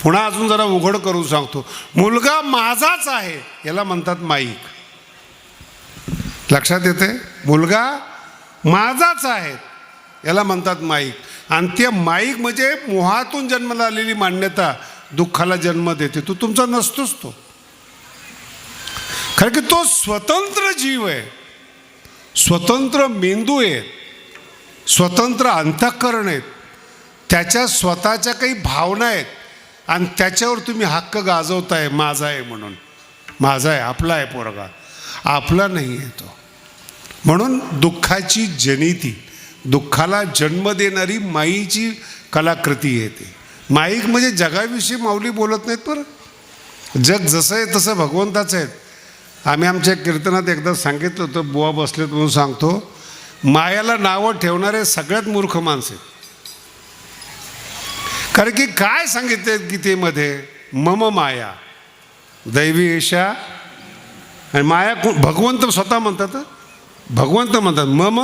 पुन्हा अजून जरा उघड करून सांगतो, मुलगा माझाच आहे याला म्हणतात माईक. लक्षात येते? मुलगा माझाच आहे याला म्हणतात माईक. आणि ते माईक म्हणजे मोहातून जन्माला आलेली मान्यता दुःखाला जन्म देते. तो तुमचा नसतोच तो. कारण की तो स्वतंत्र जीव आहे, स्वतंत्र मेंदू आहे, स्वतंत्र अंतःकरण आहेत, त्याच्या स्वतःच्या काही भावना आहेत आणि त्याच्यावर तुम्ही हक्क गाजवताय माझा आहे म्हणून. माझा आहे, आपला आहे पोरगा, आपला नाही आहे तो. म्हणून दुःखाची जनिती, दुःखाला जन्म देणारी माईची कलाकृती आहे ती. माईक म्हणजे जगाविषयी माऊली बोलत नाहीत बरं. जग जसं आहे तसं भगवंताचं आहे. आम्ही आमच्या कीर्तनात एकदा सांगितलं होतं, बुवा बसलेत म्हणून सांगतो, मायाला नावं ठेवणारे सगळ्यात मूर्ख माणसे. कारण की काय सांगितले गीतेमध्ये, मम माया दैवी ईशा, आणि माया भगवंत स्वतः म्हणतात, भगवंत म्हणतात मम.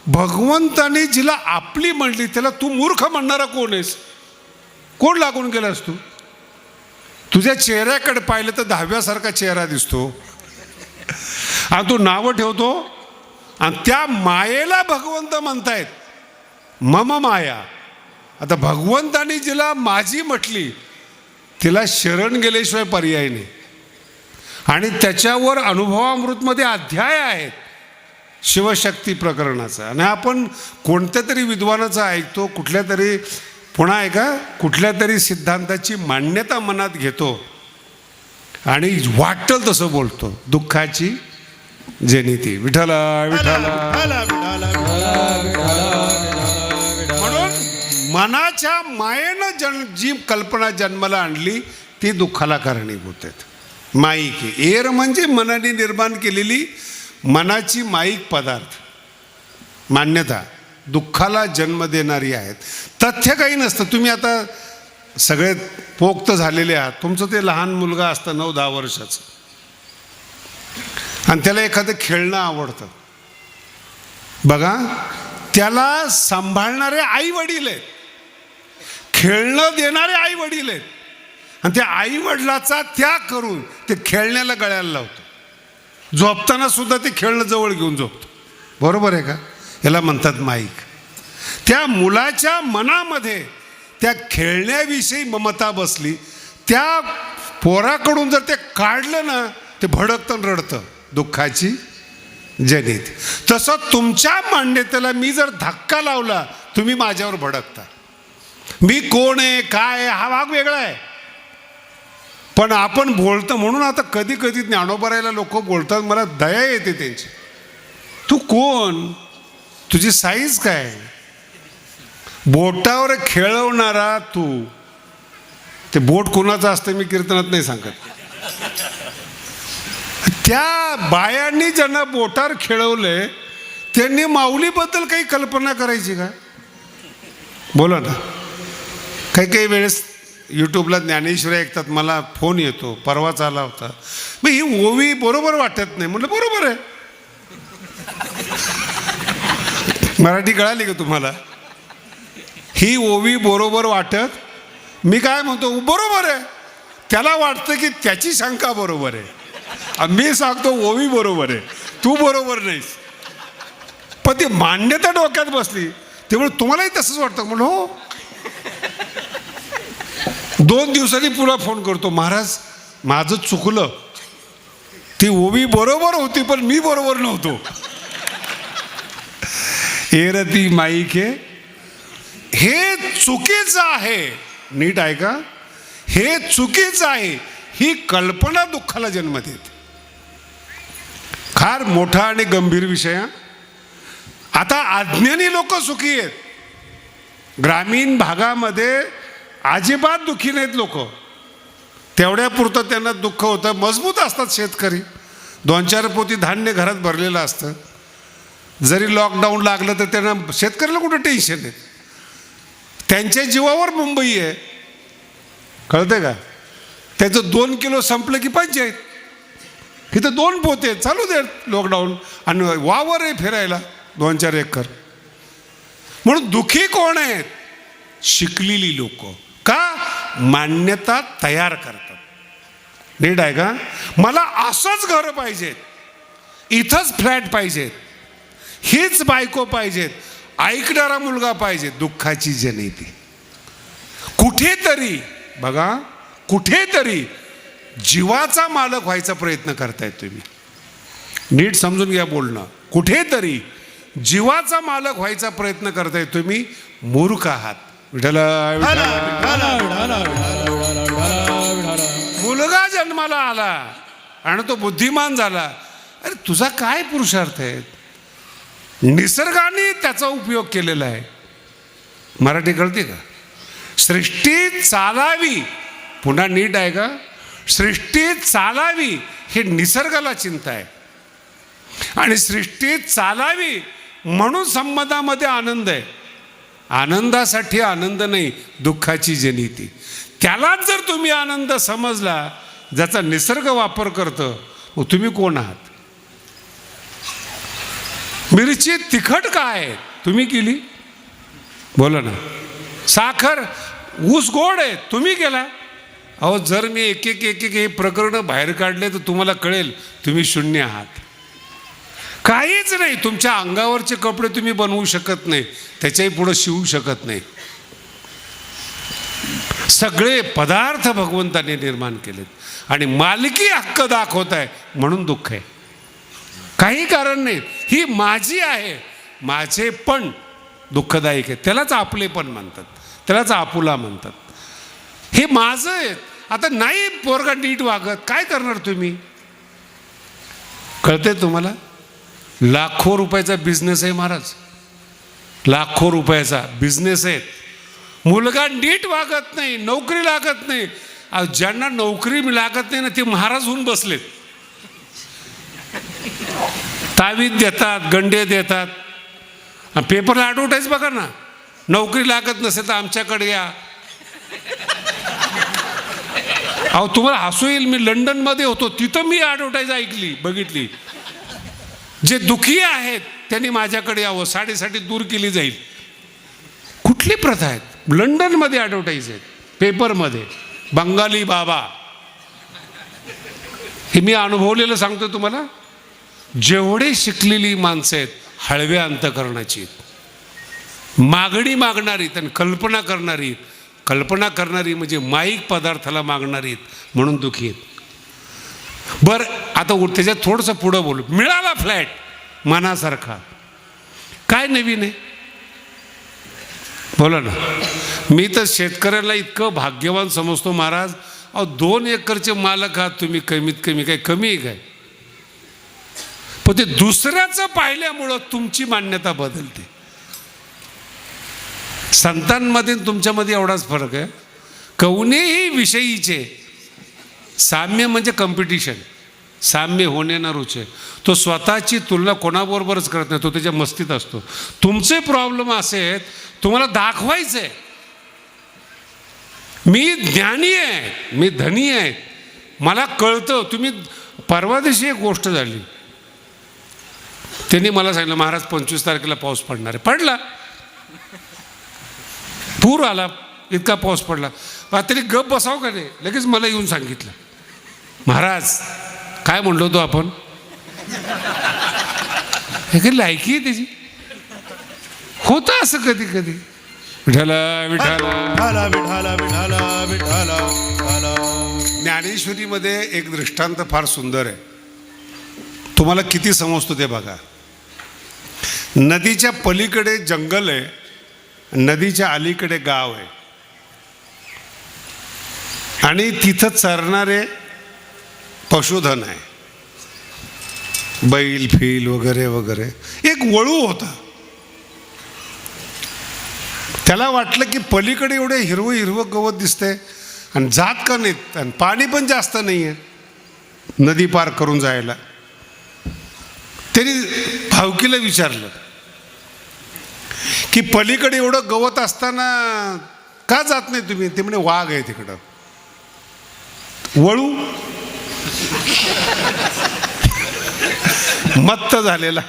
भगवंताने जिला आपली म्हणली त्याला तू मूर्ख म्हणणारा कोण आहेस? कोण लागून गेलास तू? तुझ्या चेहऱ्याकडे पाहिलं तर 10व्यासारखा चेहरा दिसतो, आणि तू नावं ठेवतो, आणि त्या मायेला भगवंत म्हणतायत मम माया. आता भगवंतानी जिला माझी म्हटली तिला शरण गेल्याशिवाय पर्याय नाही. आणि त्याच्यावर अनुभवामृतमध्ये अध्याय आहेत शिवशक्ती प्रकरणाचा. आणि आपण कोणत्या तरी विद्वानाचा ऐकतो, कुठल्या तरी पुन्हा आहे का कुठल्या तरी सिद्धांताची मान्यता मनात घेतो आणि वाटेल तसं बोलतो. दुःखाची जनिती विठ्ठला विठ्ठला. म्हणून मनाच्या मायेनं जी कल्पना जन्माला आणली ती दुःखाला कारणीभूत आहेत. माईक एर म्हणजे मनाने निर्माण केलेली मनाची माईक पदार्थ मान्यता दुःखाला जन्म देणारी आहेत. तथ्य काही नसतं. तुम्ही आता सगळे पोक्त झालेले आहात, तुमचं ते लहान मुलगा असतं 9-10 वर्षाचं, आणि त्याला एखादं खेळणं आवडतं बघा, त्याला सांभाळणारे आई वडील आहेत, खेळणं देणारे आई वडील आहेत, आणि त्या आई वडिलाचा त्याग करून ते खेळण्याला गळ्याला लावतो. झोपताना सुद्धा ते खेळणं जवळ घेऊन झोपतो. बरोबर आहे का? याला म्हणतात माईक. त्या मुलाच्या मनामध्ये त्या खेळण्याविषयी ममता बसली, त्या पोराकडून जर ते काढलं ना ते भडकतं आणि रडतं. दुःखाची जनित. तसं तुमच्या मान्यतेला मी जर धक्का लावला तुम्ही माझ्यावर भडकता. मी कोण आहे काय हा भाग वेगळा आहे, पण आपण बोलतो म्हणून आता कधी कधी ज्ञानोबरायला लोक बोलतात, मला दया येते त्यांची. तू कोण? तुझी साईज काय? बोटावर खेळवणारा तू. ते बोट कोणाचं असतं मी कीर्तनात नाही सांगत. त्या बायांनी ज्यांना बोटावर खेळवलंय त्यांनी माऊलीबद्दल काही कल्पना करायची का? बोला ना. काही काही वेळेस यूट्यूबला ज्ञानेश्वरी ऐकतात, मला फोन येतो, परवाच आला होता, मग ही ओवी बरोबर वाटत नाही. म्हटलं बरोबर आहे. मराठी कळाली का तुम्हाला? ही ओवी बरोबर वाटत, मी काय म्हणतो बरोबर आहे. त्याला वाटतं की त्याची शंका बरोबर आहे, मी सांगतो ओवी बरोबर आहे, तू बरोबर नाहीस. पण ती मान्यता डोक्यात बसली त्यामुळे तुम्हालाही तसंच वाटतं. म्हणून हो, 2 दिवसांनी पुन्हा फोन करतो, महाराज माझं चुकलं, ती ओवी बरोबर होती पण मी बरोबर नव्हतो. एरती माईके, हे चुकीचं आहे. नीट ऐका, हे चुकीचं आहे. ही कल्पना दुःखाला जन्म देते. फार मोठा आणि गंभीर विषय. आता अज्ञानी लोक सुखी आहेत. ग्रामीण भागामध्ये अजिबात दुःखी नाहीत लोक. तेवढ्यापुरतं त्यांना दुःख होतं. मजबूत असतात शेतकरी, 2-4 पोती धान्य घरात भरलेलं असतं. जरी लॉकडाऊन लागलं तर त्यांना, शेतकऱ्याला कुठं टेन्शन आहे. त्यांच्या जीवावर मुंबई आहे, कळतं का? त्याचं 2 किलो संपलं की पंचायत. इथं 2 पोते चालू दे लॉकडाऊन, आणि वावर आहे फिरायला 2-4 एकर. म्हणून दुःखी कोण आहेत? शिकलेली लोक. का? मान्यता तयार करतात. नीट आहे का? मला असंच घर पाहिजेत, इथंच फ्लॅट पाहिजेत, हीच बायको पाहिजेत, ऐकणारा मुलगा पाहिजे. दुःखाची जनिती. कुठेतरी बघा, कुठेतरी जीवाचा मालक व्हायचा प्रयत्न करताय तुम्ही. नीट समजून घ्या बोलणं. कुठेतरी जीवाचा मालक व्हायचा प्रयत्न करताय तुम्ही. मूर्ख आहात. मुलगा जन्माला आला आणि तो बुद्धिमान झाला, अरे तुझा काय पुरुषार्थ आहे? निसर्गाने त्याचा उपयोग केलेला आहे. मराठी कळते का? सृष्टी चालावी, पुन्हा नीट आहे का? सृष्टी चालावी हे निसर्गाला चिंता आहे, आणि सृष्टी चालावी म्हणून संबंधामध्ये आनंद आहे. आनंदासाठी आनंद नाही, दुःखाची जनिती. त्यालाच जर तुम्ही आनंद समजला ज्याचा निसर्ग वापर करतो, मग तुम्ही कोण आहात? मिरची तिखट काय तुम्ही केली? बोला ना. साखर ऊस गोड आहे तुम्ही केला. अहो, जर मी एक एक हे प्रकरण बाहेर काढले तर तुम्हाला कळेल तुम्ही शून्य आहात. काहीच नाही. तुमच्या अंगावरचे कपडे तुम्ही बनवू शकत नाही, त्याच्याही पुढे शिवू शकत नाही. सगळे पदार्थ भगवंताने निर्माण केलेत आणि मालकी हक्क दाखवत आहे म्हणून दुःख आहे. काही कारण नाही. ही माझी आहे, माझे पण दुःखदायक आहे. त्यालाच आपले पण म्हणतात, त्यालाच आपुला म्हणतात. हे माझं आहे. आता नाही पोरगा नीट वागत, काय करणार तुम्ही? कळते तुम्हाला? लाखो रुपयाचा बिझनेस आहे महाराज, लाखो रुपयाचा बिझनेस आहे. मुलगा नीट वागत नाही, नोकरी लागत नाही. ज्यांना नोकरी लागत नाही ना, ते महाराज होऊन बसलेत. तावीज देतात, गंडे देतात. पेपरला ॲडव्हर्टाईज बघा ना, नोकरी लागत नसेल तर आमच्याकडे या. अहो, तुम्हाला हसू येईल, मी लंडनमध्ये होतो, तिथं मी ॲडव्हर्टाईज ऐकली, बघितली. जे दुखी आहेत त्यांनी माझ्याकडे यावं, साडेसाठी दूर केली जाईल. कुठली प्रथा आहेत? लंडनमध्ये ॲडव्हर्टाईज आहेत, पेपरमध्ये. बंगाली बाबा, हे मी अनुभवलेलं सांगतो तुम्हाला. जेवढे शिकलेली माणसं आहेत हळव्या अंतकरणाची, मागणी मागणारी आणि कल्पना करणारी. कल्पना करणारी म्हणजे माईक पदार्थाला मागणारी म्हणून दुखी आहेत. बरं, आता त्याच्यात थोडंसं पुढं बोलू. मिळाला फ्लॅट मनासारखा, काय नवीन आहे? बोला ना. मी तर शेतकऱ्याला इतकं भाग्यवान समजतो महाराज. अहो, 2 एकरचे मालक आहात तुम्ही, कमीत कमी काय कमी आहे काय? पण ते दुसऱ्याचं पाहिल्यामुळं तुमची मान्यता बदलते. संतांमध्ये तुमच्यामध्ये एवढाच फरक आहे. कोणीही विषयीचे साम्य म्हणजे कॉम्पिटिशन, साम्य होणे ना रुचे. तो स्वतःची तुलना कोणाबरोबरच करत नाही, तो त्याच्या मस्तीत असतो. तुमचे प्रॉब्लेम असे आहेत, तुम्हाला दाखवायचं आहे मी ज्ञानी आहे, मी धनी आहे, मला कळतं. तुम्ही परवा दिवशी एक गोष्ट झाली, त्यांनी मला सांगितलं महाराज 25 तारखेला पाऊस पडणार आहे. पडला, पूर आला, इतका पाऊस पडला. तरी गप बसाव का नाही, लगेच मला येऊन सांगितलं महाराज काय म्हणलो होतो आपण. हे काही लायकी आहे त्याची. होतं असं कधी कधी. विठाला विठाला विठाला विठाला विठाला विठाला. ज्ञानेश्वरीमध्ये एक दृष्टांत फार सुंदर आहे, तुम्हाला किती समजतो ते बघा. नदीच्या पलीकडे जंगल आहे, नदीच्या अलीकडे गाव आहे आणि तिथं चरणारे पशुधन आहे, बैल फील वगैरे वगैरे. एक वळू होता, त्याला वाटलं की पलीकडे एवढे हिरवं हिरवं गवत दिसतंय आणि जात का नाहीत आणि पाणी पण जास्त नाही आहे नदी पार करून जायला. त्यांनी भावकीला विचारलं की पलीकडे एवढं गवत असताना का जात नाही तुम्ही? ते म्हणे वाघ आहे तिकडं. वळू मत्त झालेला.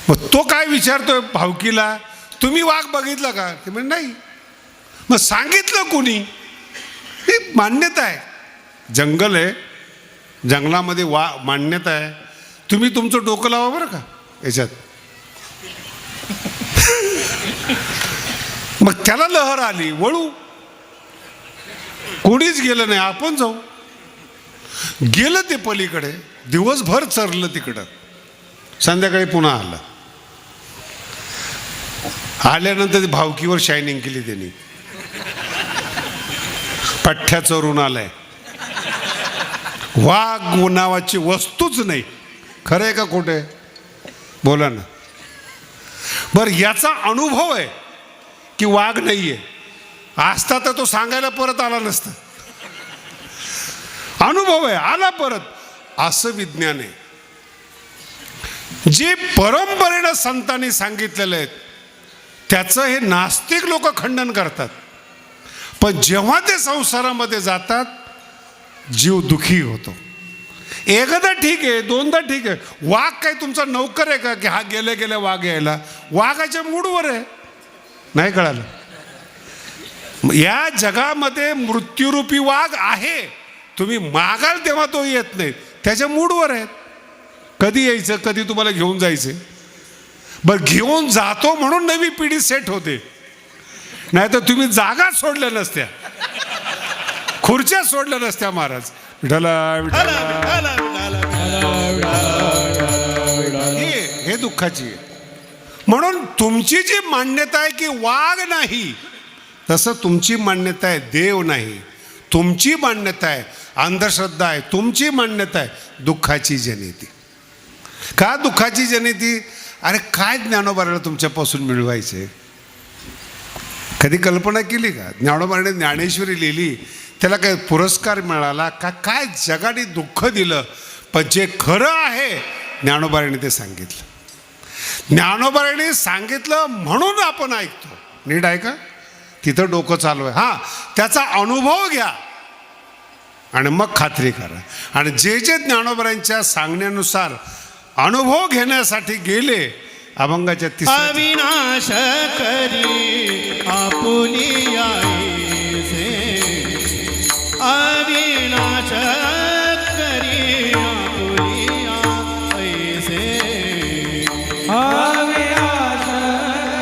मग तो काय विचारतोय भावकीला, तुम्ही वाघ बघितला का? ते म्हणे नाही. मग सांगितलं कोणी? ही मान्यता आहे, जंगल आहे, जंगलामध्ये मान्यता आहे. तुम्ही तुमचं डोकं लावा बरं का याच्यात. मग त्याला लहर आली, वळू कोणीच गेलं नाही, आपण जाऊ. गेलं ते पलीकडे, दिवसभर चरलं तिकडं, संध्याकाळी पुन्हा आलं. आल्यानंतर भावकीवर शायनिंग केली त्यांनी. पठ्ठ्या चोरून आलाय. वाघ नावाची वस्तूच नाही. खरं आहे का खोटं आहे? बोला ना. बरं, याचा अनुभव आहे की वाघ नाही आहे. असता तर तो सांगायला परत आला नसता. अनुभव आहे, आला परत. असं विज्ञान आहे. जे परंपरेनं संतांनी सांगितलेलं आहे त्याचं हे नास्तिक लोक खंडन करतात. पण जेव्हा ते संसारामध्ये जातात जीव दुखी होतो. एकदा ठीक आहे, दोनदा ठीक आहे. वाघ काय तुमचा नौकर आहे का की हा गेल्या गेल्या वाघ यायला? वाघाच्या मूडवर आहे. नाही कळालं? या जगामध्ये मृत्यूरूपी वाघ आहे, तुम्ही मागाल तेव्हा तो येत नाही. त्याच्या मूडवर आहे. कधी यायचं, कधी तुम्हाला घेऊन जायचं. बरं, घेऊन जातो म्हणून नवी पिढी सेट होते, नाही तर तुम्ही जागा सोडल्या नसत्या, खुर्च्या सोडल्या नसत्या. महाराज विठ्ठला विठ्ठला. हे दुःखाची आहे. म्हणून तुमची जी मान्यता आहे की वाघ नाही, तसं तुमची मान्यता आहे देव नाही. तुमची मान्यता आहे अंधश्रद्धा आहे. तुमची मान्यता आहे दुःखाची जनिती. का दुःखाची जनिती? अरे काय ज्ञानोबाला तुमच्यापासून मिळवायचे? कधी कल्पना केली का? ज्ञानोबाने ज्ञानेश्वरी लिहिली, त्याला काय पुरस्कार मिळाला का? काय जगाने दुःख दिलं. पण जे खरं आहे ज्ञानोबाने ते सांगितलं. ज्ञानोबाने सांगितलं म्हणून आपण ऐकतो. नीट ऐका, तिथं डोकं चालू आहे. हां, त्याचा अनुभव घ्या आणि मग खात्री करा. आणि जे जे ज्ञानोबांच्या सांगण्यानुसार अनुभव घेण्यासाठी गेले, अभंगाच्या तिसऱ्या अविनाश करी आपुली आईसे, अविनाश करी आपुली आईसे, अविनाश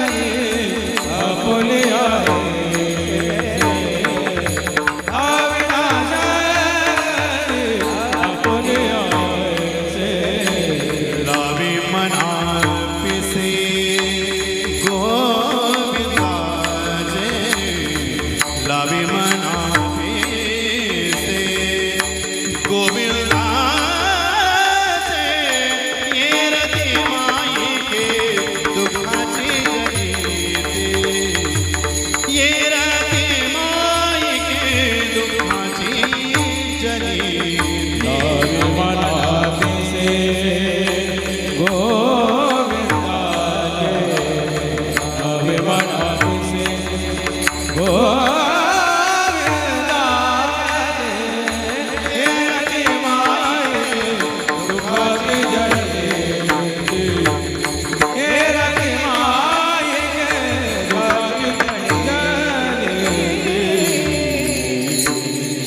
करी आपुली आईसे, अविनाश करी आपुली आईसे, लावी मना पिसे गोविंदाचे, लावी मना पिसे गोविंदाचे, येरती माईके दुःखाची जनिते, येरती माईके दुःखाची जनिते.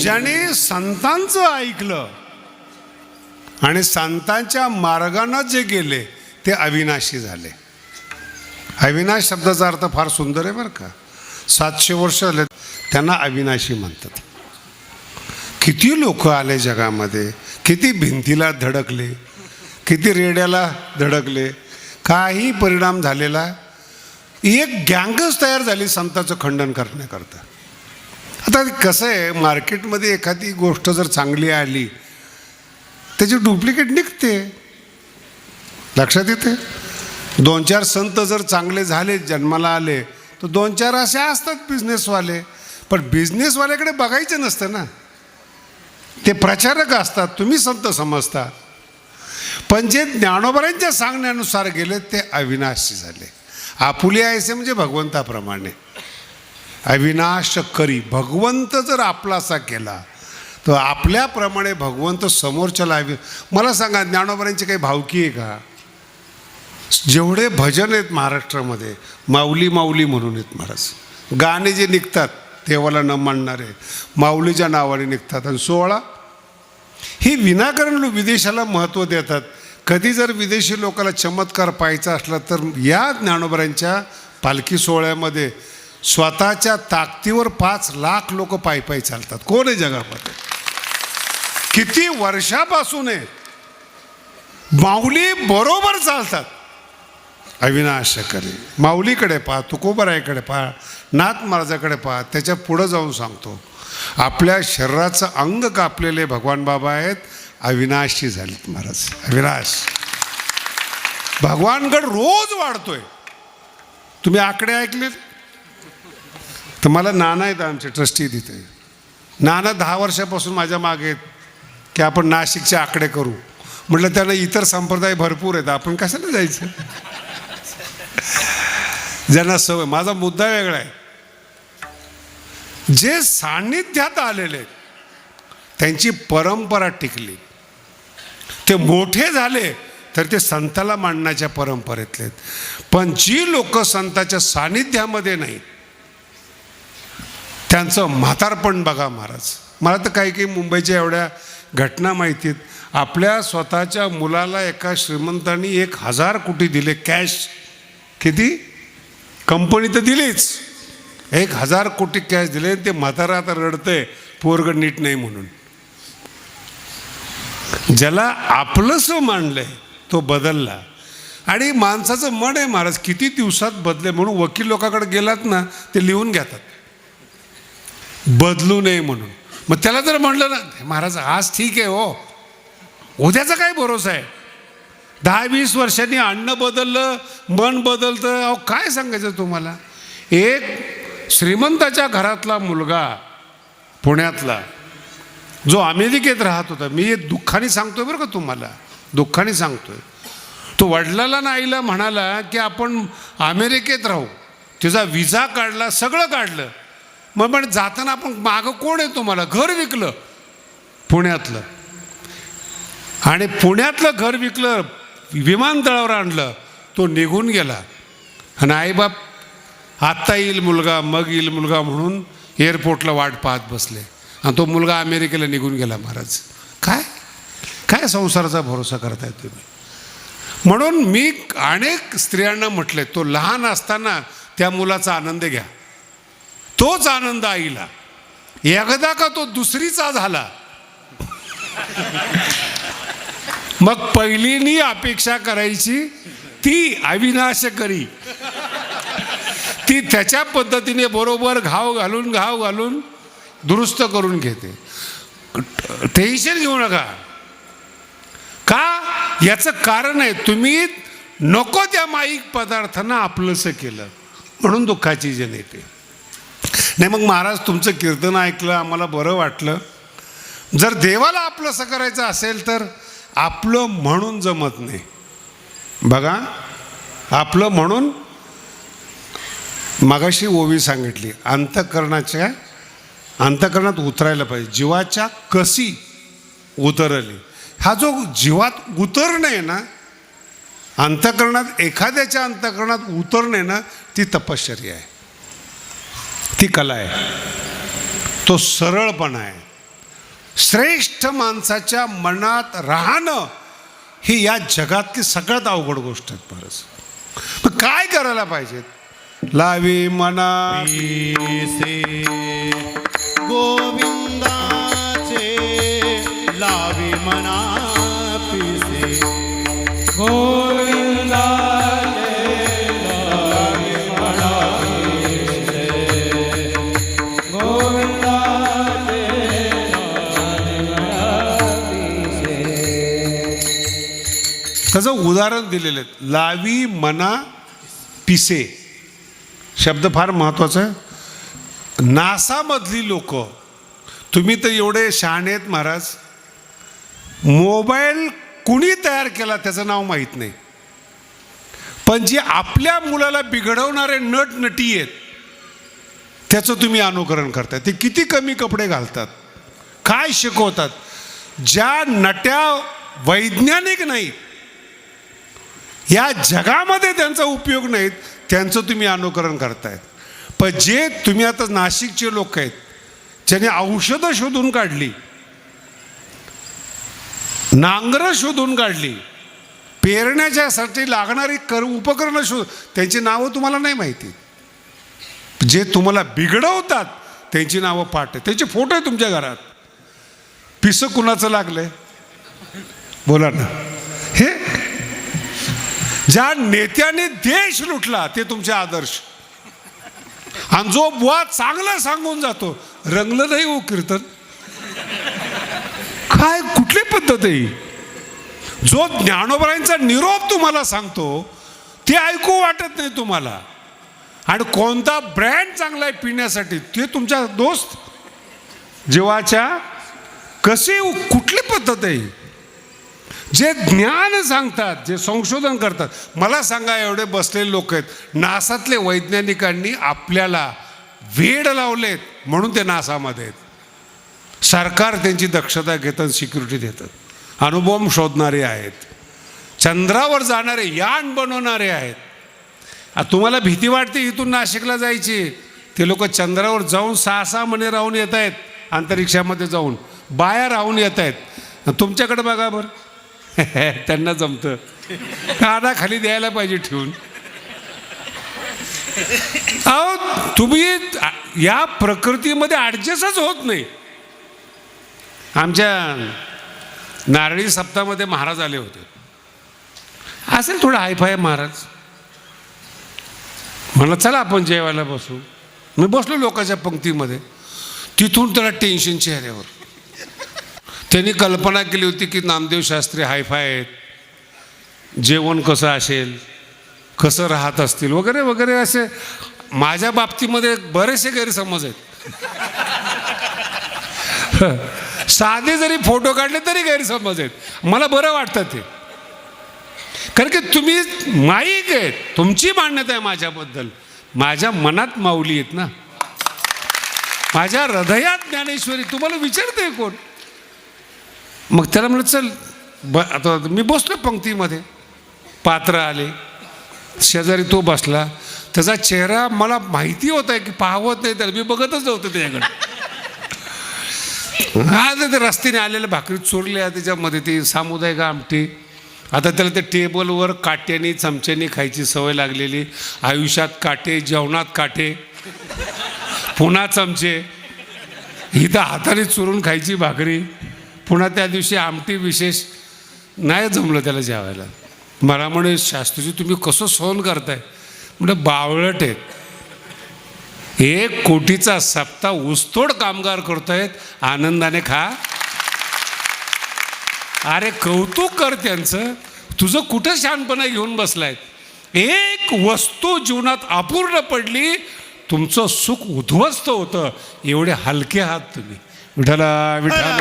ज्याने संतांचं ऐकलं आणि संतांच्या मार्गानं जे गेले ते अविनाशी झाले. अविनाश शब्दाचा अर्थ फार सुंदर आहे बरं का. 700 वर्ष झाले त्यांना अविनाशी म्हणतात. किती लोक आले जगामध्ये, किती भिंतीला धडकले, किती रेड्याला धडकले, काही परिणाम झालेला. एक गँगच तयार झाली संतांचं खंडन करण्याकरता. आता कसं आहे, मार्केटमध्ये एखादी गोष्ट जर चांगली आली त्याची डुप्लिकेट निघते. लक्षात येते? 2-4 संत जर चांगले झाले, जन्माला आले, तर 2-4 असे असतात बिझनेसवाले. पण बिझनेसवाल्याकडे बघायचं नसतं ना, ते प्रचारक असतात, तुम्ही संत समजता. पण जे ज्ञानोबांच्या सांगण्यानुसार गेले ते अविनाशी झाले. आपुले आयसे म्हणजे भगवंताप्रमाणे. अविनाश करी, भगवंत जर आपलासा केला तर आपल्याप्रमाणे भगवंत समोरच्याला मला सांगा, ज्ञानोबांची काही भावकी आहे का? जेवढे भजन आहेत महाराष्ट्रामध्ये, माऊली माऊली म्हणून आहेत महाराज. गाणे जे निघतात देवाला न मानणारे माऊलीच्या नावाने निघतात. आणि 16 ही विनाकारण विदेशाला महत्त्व देतात. कधी जर विदेशी लोकांना चमत्कार पाहायचा असला तर या ज्ञानोबांच्या पालखी सोहळ्यामध्ये स्वतःच्या ताकदीवर 5 लाख लोक पायी पायी चालतात. कोण आहे जगामध्ये? किती वर्षापासून आहे. माऊली बरोबर चालतात. अविनाश करी, माऊलीकडे पहा, तुकोबारायकडे पहा, नाथ महाराजाकडे पहा. त्याच्या पुढं जाऊन सांगतो, आपल्या शरीराचं अंग कापलेले भगवान बाबा आहेत, अविनाशी झालेत महाराज. अविनाश भगवानगड रोज वाढतोय. तुम्ही आकडे ऐकले तर मला नाना आहेत आमचे ट्रस्टी तिथे. नाना 10 वर्षापासून माझ्या मागे आहेत की आपण नाशिकचे आकडे करू. म्हटलं त्यांना इतर संप्रदाय भरपूर आहेत, आपण कशाला जायचं. ज्यांना सवय. माझा मुद्दा वेगळा आहे. जे सान्निध्यात आलेले आहेत त्यांची परंपरा टिकली. ते मोठे झाले तर ते संताला मानण्याच्या परंपरेतले आहेत. पण जी लोक संताच्या सान्निध्यामध्ये नाहीत त्यांचं म्हातारपण बघा महाराज. मला तर काही काही मुंबईच्या एवढ्या घटना माहिती आहेत. आपल्या स्वतःच्या मुलाला एका श्रीमंतांनी 1,000 कोटी दिले कॅश. किती? कंपनी तर दिलीच, 1,000 कोटी कॅश दिले. ते म्हातारा आता रडतंय पोरगं नीट नाही म्हणून. ज्याला आपलंसं मानलंय तो बदलला. आणि माणसाचं मन आहे महाराज, किती दिवसात बदले म्हणून वकील लोकांकडे गेलात ना ते लिहून घेतात बदलू नये म्हणून. मग त्याला जर म्हणलं ना महाराज आज ठीक आहे हो, उद्याचा काय भरोसा आहे. 10-20 वर्षांनी अन्न बदललं, मन बदलतं. अहो काय सांगायचं तुम्हाला. एक श्रीमंताच्या घरातला मुलगा पुण्यातला जो अमेरिकेत राहत होता, मी दुःखाने सांगतोय बरं का तुम्हाला, दुःखाने सांगतोय. तो वडिलाला ना आईला म्हणाला की आपण अमेरिकेत राहू. तिचा विजा काढला, सगळं काढलं. मग पण जाताना आपण मागं कोण आहे तुम्हाला. घर विकलं पुण्यातलं, आणि पुण्यातलं घर विकलं, विमानतळावर आणलं. तो निघून गेला. आणि आईबाप आत्ता येईल मुलगा, मग येईल मुलगा म्हणून एअरपोर्टला वाट पाहत बसले. आणि तो मुलगा अमेरिकेला निघून गेला. महाराज काय काय संसाराचा भरोसा करताय तुम्ही. म्हणून मी अनेक स्त्रियांना म्हटले, तो लहान असताना त्या मुलाचा आनंद घ्या. तोच आनंद आईला. एकदा का तो दुसरीचा झाला मग पहिलीनी अपेक्षा करायची ती अविनाशकरी. ती त्याच्या पद्धतीने बरोबर घाव घालून दुरुस्त करून घेते. टेन्शन घेऊ नका. का? याचं कारण आहे तुम्ही नको त्या माईक पदार्थांना आपलंसं केलं म्हणून दुःखाची जण येते. नाही मग महाराज तुमचं कीर्तन ऐकलं, आम्हाला बरं वाटलं. जर देवाला आपलंसं करायचं असेल तर आपलं म्हणून जमत नाही. बघा आपलं म्हणून मगाशी ओवी सांगितली, अंतःकरणात उतरायला पाहिजे. जीवाच्या कशी उतरली. हा जो जीवात उतरणे आहे ना, अंतःकरणात एखाद्याच्या अंतःकरणात उतरणे ना, ती तपश्चर्या आहे, ती कला आहे, तो सरळपणा आहे. श्रेष्ठ माणसाच्या मनात राहणं ही या जगातली सगळ्यात अवघड गोष्ट आहे. परस मग काय करायला पाहिजे. लावी मना पिसे गोविंदाचे, लावी मना पिसे गोविंदाचे लावी मना पिसे, गोविंदाचे लावी मना पिसे. त्याचं उदाहरण दिलेलं आहे. लावी मना पिसे शब्द फार महत्त्वाचा आहे. नासामधली लोक, तुम्ही तर एवढे शहाणे आहेत महाराज, मोबाईल कुणी तयार केला त्याचं नाव माहीत नाही. पण जे आपल्या मुलाला बिघडवणारे नट नटी आहेत त्याचं तुम्ही अनुकरण करताय. ते किती कमी कपडे घालतात, काय शिकवतात. ज्या नट्या वैज्ञानिक नाहीत, या जगामध्ये त्यांचा उपयोग नाहीत, त्यांचं तुम्ही अनुकरण करतायत. पण जे तुम्ही आता नाशिकचे लोक आहेत ज्याने औषधं शोधून काढली, नांगरं शोधून काढली, पेरण्याच्यासाठी लागणारी उपकरणं त्यांची नावं तुम्हाला नाही माहिती. जे तुम्हाला बिघडवतात त्यांची नावं पाठ आहे, त्यांचे फोटो आहे तुमच्या घरात. पिसं कुणाचं लागलंय बोला ना. हे ज्या नेत्याने देश लुटला ते तुमचे आदर्श. आणि जो बुवा चांगला सांगून जातो, रंगलं नाही हो कीर्तन. काय कुठली पद्धत आहे. जो ज्ञानोबरांचा निरोप तुम्हाला सांगतो ते ऐकू वाटत नाही तुम्हाला. आणि कोणता ब्रँड चांगला आहे पिण्यासाठी ते तुमच्या दोस्त जीवाच्या कशी कुठली पद्धत आहे. जे ज्ञान सांगतात, जे संशोधन करतात. मला सांगा, एवढे बसलेले लोक आहेत, नासातले वैज्ञानिकांनी आपल्याला वेड लावलेत म्हणून ते नासामध्ये आहेत. सरकार त्यांची दक्षता घेतं, सिक्युरिटी देतं. अणुबॉम्ब शोधणारे आहेत, चंद्रावर जाणारे यान बनवणारे आहेत. तुम्हाला भीती वाटते इथून नाशिकला जायची, ते लोक चंद्रावर जाऊन 6-6 महिने राहून येत आहेत, अंतरिक्षामध्ये जाऊन बाया राहून येत आहेत. तुमच्याकडे बघा बरं, त्यांना जमतं, काना खाली द्यायला पाहिजे ठेवून. अहो तुम्ही या प्रकृतीमध्ये ॲडजस्टच होत नाही. आमच्या नारळी सप्ताहामध्ये महाराज आले होते. असेल थोडं हायफाय महाराज. म्हणलं चला आपण जेवायला बसू. मी बसलो लोकांच्या पंक्तीमध्ये. तिथून त्याला टेन्शन चेहऱ्यावर. त्यांनी कल्पना केली होती की नामदेव शास्त्री हायफाय आहेत, जेवण कसं असेल, कसं राहत असतील वगैरे वगैरे. असे माझ्या बाबतीमध्ये बरेचसे गैरसमज आहेत. साधे जरी फोटो काढले तरी गैरसमज आहेत. मला बरं वाटतं ते, कारण की तुम्ही माईक आहेत, तुमची मान्यता आहे माझ्याबद्दल. माझ्या मनात माऊली आहेत ना, माझ्या हृदयात ज्ञानेश्वरी. तुम्हाला विचारते कोण? मग त्याला म्हणलं चल आता मी बसलो पंक्तीमध्ये. पात्र आले, शेजारी तो बसला. त्याचा चेहरा मला माहिती होता की पाहवत नाही त्याला, मी बघतच नव्हतं त्याच्याकडे. हा ते रस्त्याने आलेल्या भाकरी चोरल्या, त्याच्यामध्ये ती सामुदायिक आमटी. आता त्याला त्या टेबलवर काट्याने चमच्याने खायची सवय लागलेली. आयुष्यात काटे, जेवणात काटे, पुन्हा चमचे, इथं हाताने चुरून खायची भाकरी, पुन्हा त्या दिवशी आमटी विशेष. नाही जमलं त्याला जेवायला. मला म्हणे शास्त्रीजी तुम्ही कसं सहन करताय? म्हणजे बावळट आहेत. 1 कोटीचा सप्ताह ऊसतोड कामगार करतायत, आनंदाने खा. अरे कौतुक कर त्यांचं. तुझं कुठं शहाणपणा घेऊन बसलाय? एक वस्तू जीवनात अपूर्ण पडली, तुमचं सुख उद्ध्वस्त होतं. एवढे हलके आहात तुम्ही. विठ्ठला विठ्ठला.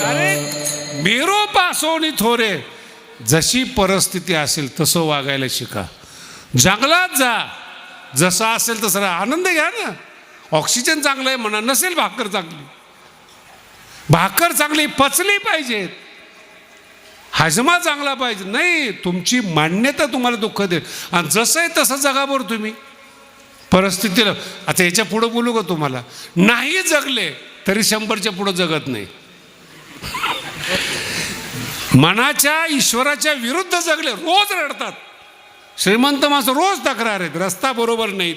अरे मेरो पासोनी थोरे. जशी परिस्थिती असेल तसं वागायला शिका. जंगलात जा, जसं असेल तसं राहा. आनंद घ्या ना. ऑक्सिजन चांगलं आहे म्हणा, नसेल भाकर चांगली, भाकर चांगली पचली पाहिजे, हजमा चांगला पाहिजे. नाही, तुमची मान्यता तुम्हाला दुःख देईल. आणि जसं आहे तसं जगा बरं तुम्ही परिस्थितीला. आता याच्या पुढं बोलू का तुम्हाला? नाही जगले तरी 100च्या पुढं जगत नाही. मनाच्या ईश्वराच्या विरुद्ध जगले रोज रडतात. श्रीमंत माणसं रोज तक्रार आहेत, रस्ता बरोबर नाहीत,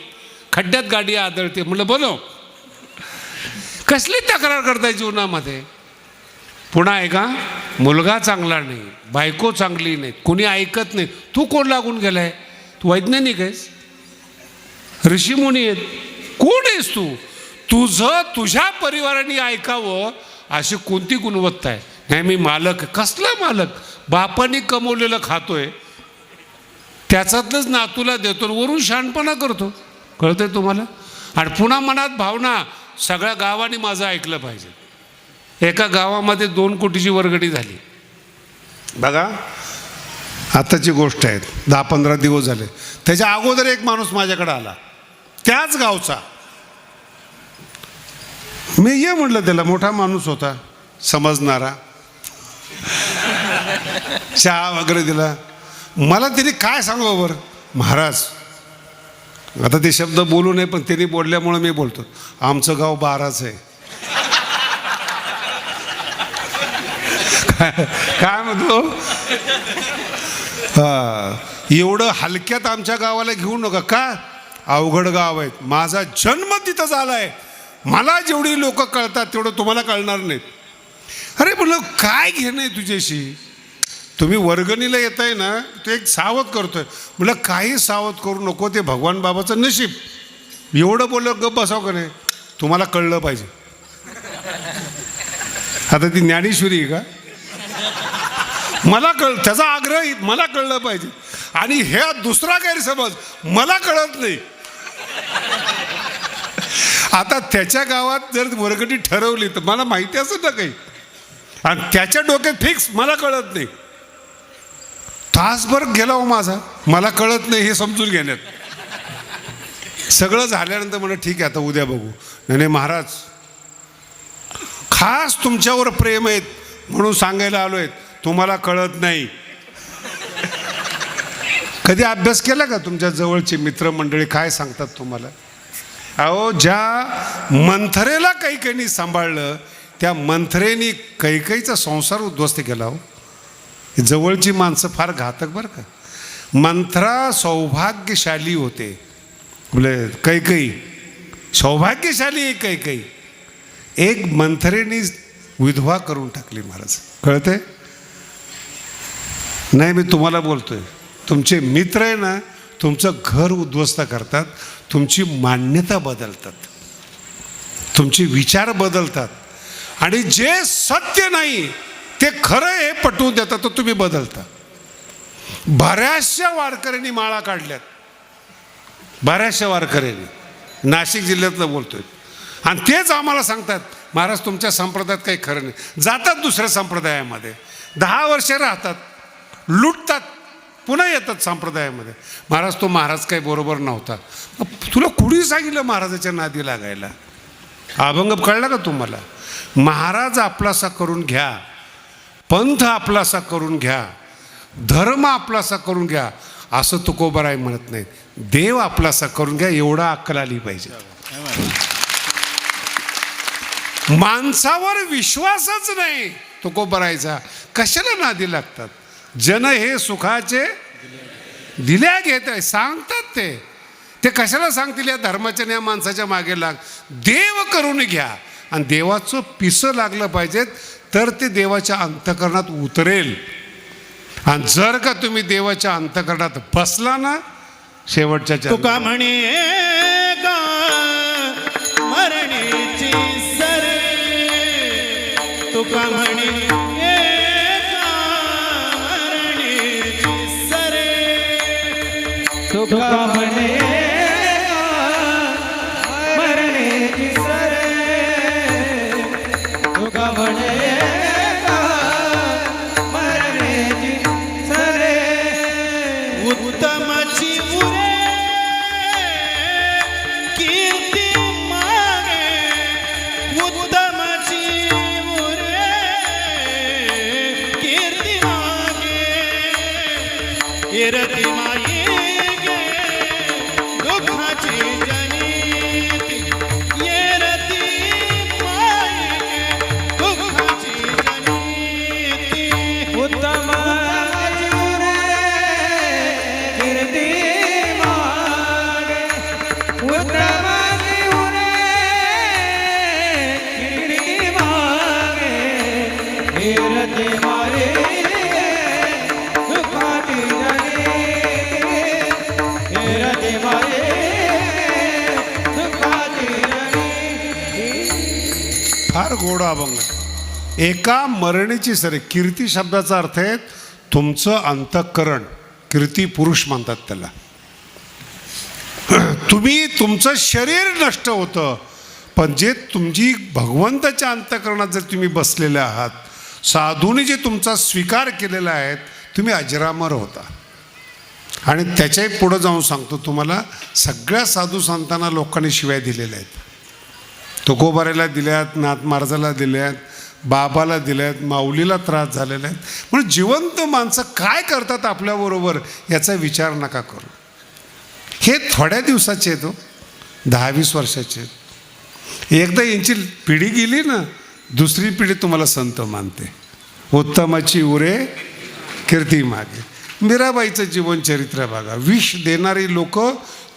खड्ड्यात गाडी आदळते. म्हटलं बोलो, कसली तक्रार करताय जीवनामध्ये? पुन्हा आहे का, मुलगा चांगला नाही, बायको चांगली नाही, कोणी ऐकत नाही. तू कोण लागून गेलाय? तू वैज्ञानिक आहेस, ऋषीमुनी आहेत, कोण आहेस तू? तुझं तुझ्या परिवाराने ऐकावं अशी कोणती गुणवत्ता आहे? नाही मी मालक. कसला मालक? बापाने कमवलेलं खातोय, त्याच्यातलंच नातूला देतो, वरून शहाणपणा करतो. कळतंय तुम्हाला? आणि पुन्हा मनात भावना, सगळ्या गावाने माझं ऐकलं पाहिजे. एका गावामध्ये 2 कोटीची वर्गणी झाली. बघा आताची गोष्ट आहे, 10-15 दिवस झाले. त्याच्या अगोदर एक माणूस माझ्याकडे आला, त्याच गावचा. मी ये म्हटलं त्याला, मोठा माणूस होता, समजणारा. चहा वगैरे दिला. मला त्याने काय सांगू बरं महाराज, आता ते शब्द बोलू नये पण त्यांनी बोलल्यामुळे मी बोलतो. आमचं गाव 12च आहे. काय म्हणतो? एवढं हलक्यात आमच्या गावाला घेऊ नका. का? अवघड गाव आहे. माझा जन्म तिथं झालाय. मला जेवढी लोक कळतात तेवढं तुम्हाला कळणार नाहीत. अरे म्हणलं काय घेणं आहे तुझ्याशी? तुम्ही वर्गणीला येताय ना, ते एक सावध करतोय. म्हणलं काही सावध करू नको, ते भगवान बाबाचं नशीब. एवढं बोललं गप बसाव का नाही? तुम्हाला कळलं पाहिजे. आता ती ज्ञानेश्वरी आहे का? मला त्याचा आग्रह मला कळलं पाहिजे. आणि हे दुसरा गैरसमज, मला कळत नाही. आता त्याच्या गावात जर वर्गणी ठरवली तर मला माहिती असं ना काही. आणि त्याच्या डोक्यात फिक्स मला कळत नाही. तासभर गेला हो माझा, मला कळत नाही हे समजून घेण्यात. सगळं झाल्यानंतर म्हणलं ठीक आहे आता उद्या बघू. नाही महाराज, खास तुमच्यावर प्रेम आहेत म्हणून सांगायला आलोय, तुम्हाला कळत नाही. कधी अभ्यास केला का तुमच्या जवळची मित्रमंडळी काय सांगतात तुम्हाला? अहो, ज्या मंथरेला कैकेयीने सांभाळलं त्या मंथरेने कैकेयीचा संसार उद्ध्वस्त केला. हो, जवळची माणसं फार घातक बरं का. मंथरा सौभाग्यशाली होते, बोले कैकेयी सौभाग्यशाली आहे. कैकेयी एक मंथरेने विधवा करून टाकली महाराज. कळते नाही, मी तुम्हाला बोलतोय. तुमचे मित्र आहे ना, तुमचं घर उद्ध्वस्त करतात, तुमची मान्यता बदलतात, तुमचे विचार बदलतात, आणि जे सत्य नाही ते खरं आहे पटवून देतात, तर तुम्ही बदलता. बऱ्याचशा वारकऱ्यांनी माळा काढल्यात, बऱ्याचशा वारकऱ्यांनी, नाशिक जिल्ह्यातलं बोलतोय. आणि तेच आम्हाला सांगतात, महाराज तुमच्या संप्रदायात काही खरं नाही. जातात दुसऱ्या संप्रदायामध्ये, 10 वर्ष राहतात, लुटतात, पुन्हा येतात संप्रदायामध्ये. महाराज तो महाराज काही बरोबर नव्हता. तुला कुणी सांगितलं महाराजाच्या नादी लागायला? अभंग कळला का तुम्हाला? महाराज आपलासा करून घ्या, पंथ आपलासा करून घ्या, धर्म आपलासा करून घ्या, असं तुकोबाराय म्हणत नाही. देव आपलासा करून घ्या, एवढा अक्कल आली पाहिजे. माणसावर विश्वासच नाही तुकोबारायचा, कशाला नादी लागतात? जन हे सुखाचे दिल्या घेत आहे सांगतात ते कशाला सांगतील? या धर्माच्या या माणसाच्या मागे लाग, देव करून घ्या. आणि देवाचं पिसं लागलं पाहिजेत तर ते देवाच्या अंतःकरणात उतरेल. आणि जर का तुम्ही देवाच्या अंतःकरणात बसला ना, शेवटच्या तुका म्हणे का मरणेची सरे, तुका म्हणे तुका म्हणे मरण्याची सरे, तुका म्हणे मरण्याची सरे. उत्तमाची उरे कीर्ती मागे, उत्तमाची उरे कीर्ती मागे, एरती माई फार गोड अभंग. एका मरणीची सरे. कीर्ती शब्दाचा अर्थ आहे तुमचं अंतःकरण. कीर्ती पुरुष म्हणतात त्याला. तुम्ही तुमचं शरीर नष्ट होतं, पण जे तुमची भगवंताच्या अंतःकरणात जर तुम्ही बसलेले आहात, साधूने जे तुमचा स्वीकार केलेला आहे, तुम्ही अजरामर होता. आणि त्याच्याही पुढं जाऊन सांगतो तुम्हाला, सगळ्या साधू संतांना लोकांनी शिवाय दिलेल्या आहेत. तुकोबारायला दिल्यात, नाथ महाराजाला दिल्यात, बाबाला दिल्यात, माऊलीला त्रास झालेला आहे. म्हणून जिवंत माणसं काय करतात आपल्याबरोबर याचा विचार नका करू. हे थोड्या दिवसाचे आहेत, 10-20 वर्षाचे. एकदा यांची पिढी गेली ना, दुसरी पिढी तुम्हाला संत मानते. उत्तमाची उरे कीर्ती मागे. मीराबाईचं जीवनचरित्र बघा. विष देणारी लोक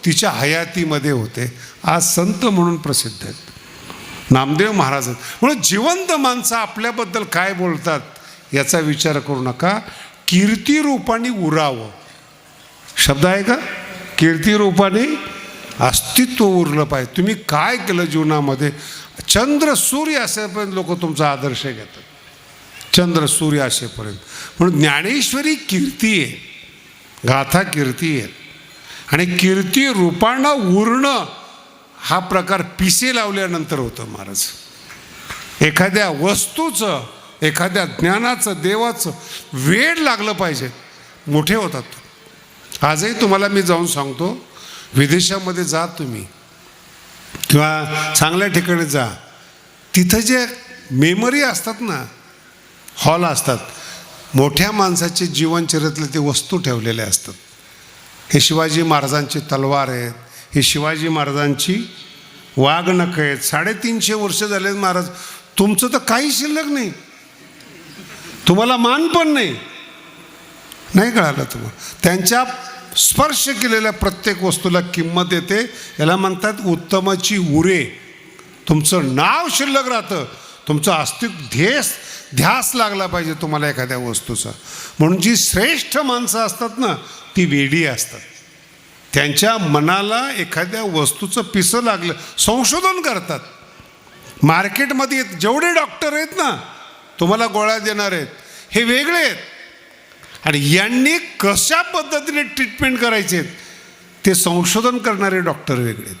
तिच्या हयातीमध्ये होते, आज संत म्हणून प्रसिद्ध आहेत. नामदेव महाराज. म्हणून जिवंत माणसं आपल्याबद्दल काय बोलतात याचा विचार करू नका. कीर्ती रूपाने उरावं शब्द आहे का? कीर्ती रूपाने अस्तित्व उरलं पाहिजे. तुम्ही काय केलं जीवनामध्ये? चंद्र सूर्य असेपर्यंत लोक तुमचा आदर्श घेतात, चंद्र सूर्य असेपर्यंत. म्हणून ज्ञानेश्वरी कीर्ती आहे, गाथा कीर्ती आहे. आणि कीर्ती रूपानं उरणं हा प्रकार पिसे लावल्यानंतर होतं महाराज. एखाद्या वस्तूचं एखाद्या ज्ञानाचं देवाचं वेड लागलं पाहिजे, मोठे होतात. आजही तुम्हाला मी जाऊन सांगतो, विदेशामध्ये जा तुम्ही किंवा चांगल्या ठिकाणी जा, तिथं जे मेमरी असतात ना, हॉल असतात, मोठ्या माणसाचे जीवनचरित्रातले ते वस्तू ठेवलेले असतात. हे शिवाजी महाराजांची तलवार आहेत, ही शिवाजी महाराजांची वाघनखं आहेत. 350 वर्ष झाले महाराज, तुमचं तर काही शिल्लक नाही, तुम्हाला मान पण नाही कळालं तुम्हाला. त्यांच्या स्पर्श केलेल्या प्रत्येक वस्तूला किंमत येते. याला म्हणतात उत्तमाची उरे. तुमचं नाव शिल्लक राहतं, तुमचं अस्तित्व ध्यास लागला पाहिजे तुम्हाला एखाद्या वस्तूचा. म्हणून जी श्रेष्ठ माणसं असतात ना, ती वेडी असतात. त्यांच्या मनाला एखाद्या वस्तूचं पिसं लागलं, संशोधन करतात. मार्केटमध्ये जेवढे डॉक्टर आहेत ना, तुम्हाला गोळ्या देणार आहेत, हे वेगळे आहेत. आणि यांनी कशा पद्धतीने ट्रीटमेंट करायचे ते संशोधन करणारे डॉक्टर वेगळे आहेत.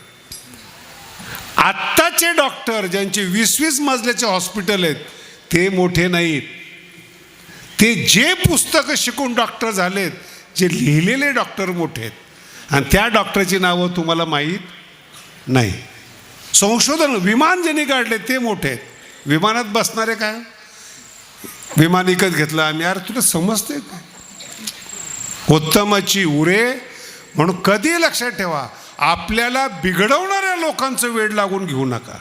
आत्ताचे डॉक्टर ज्यांचे 20-20 मजल्याचे हॉस्पिटल आहेत ते मोठे नाहीत. ते जे पुस्तकं शिकून डॉक्टर झालेत, जे लिहिलेले डॉक्टर मोठे आहेत. आणि त्या डॉक्टरची नावं तुम्हाला माहीत नाही. संशोधन विमान ज्यांनी काढले ते मोठे आहेत. विमानात बसणारे काय, विमान विकत घेतलं आम्ही, यार तुला समजते काय. उत्तमाची उरे. म्हणून कधी लक्षात ठेवा, आपल्याला बिघडवणाऱ्या लोकांचं वेड लागून घेऊ नका,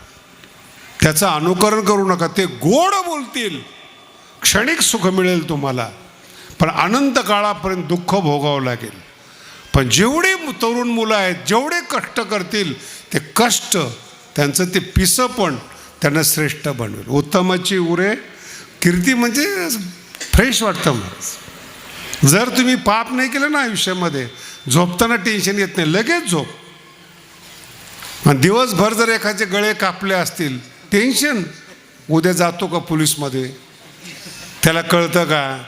त्याचं अनुकरण करू नका. ते गोड बोलतील, क्षणिक सुख मिळेल तुम्हाला, पण अनंत काळापर्यंत दुःख भोगावं लागेल. पण जेवढे तरुण मुलं आहेत, जेवढे कष्ट करतील, ते कष्ट त्यांचं ते पिसं पण त्यांना श्रेष्ठ बनवेल. उत्तमाची उरे. कीर्ती म्हणजे फ्रेश वाटतं मला. जर तुम्ही पाप नाही केलं ना आयुष्यामध्ये, झोपताना टेन्शन येत नाही, लगेच झोप. आणि दिवसभर जर एखादे गळे कापले असतील, टेन्शन, उद्या जातो का पोलीसमध्ये, त्याला कळतं का.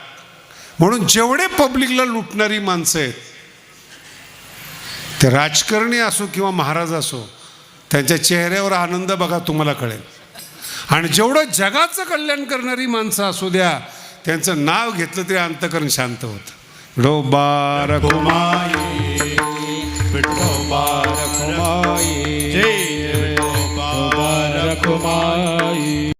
म्हणून जेवढे पब्लिकला लुटणारी माणसं आहेत, ते राजकारणी असो किंवा महाराज असो, त्यांच्या चेहऱ्यावर आनंद बघा, तुम्हाला कळेल. आणि जेवढं जगाचं कल्याण करणारी माणसं असू द्या, त्यांचं नाव घेतलं तरी अंतःकरण शांत होतं. विठोबा रखुमाई, विठोबा रखुमाई, जय विठोबा रखुमाई.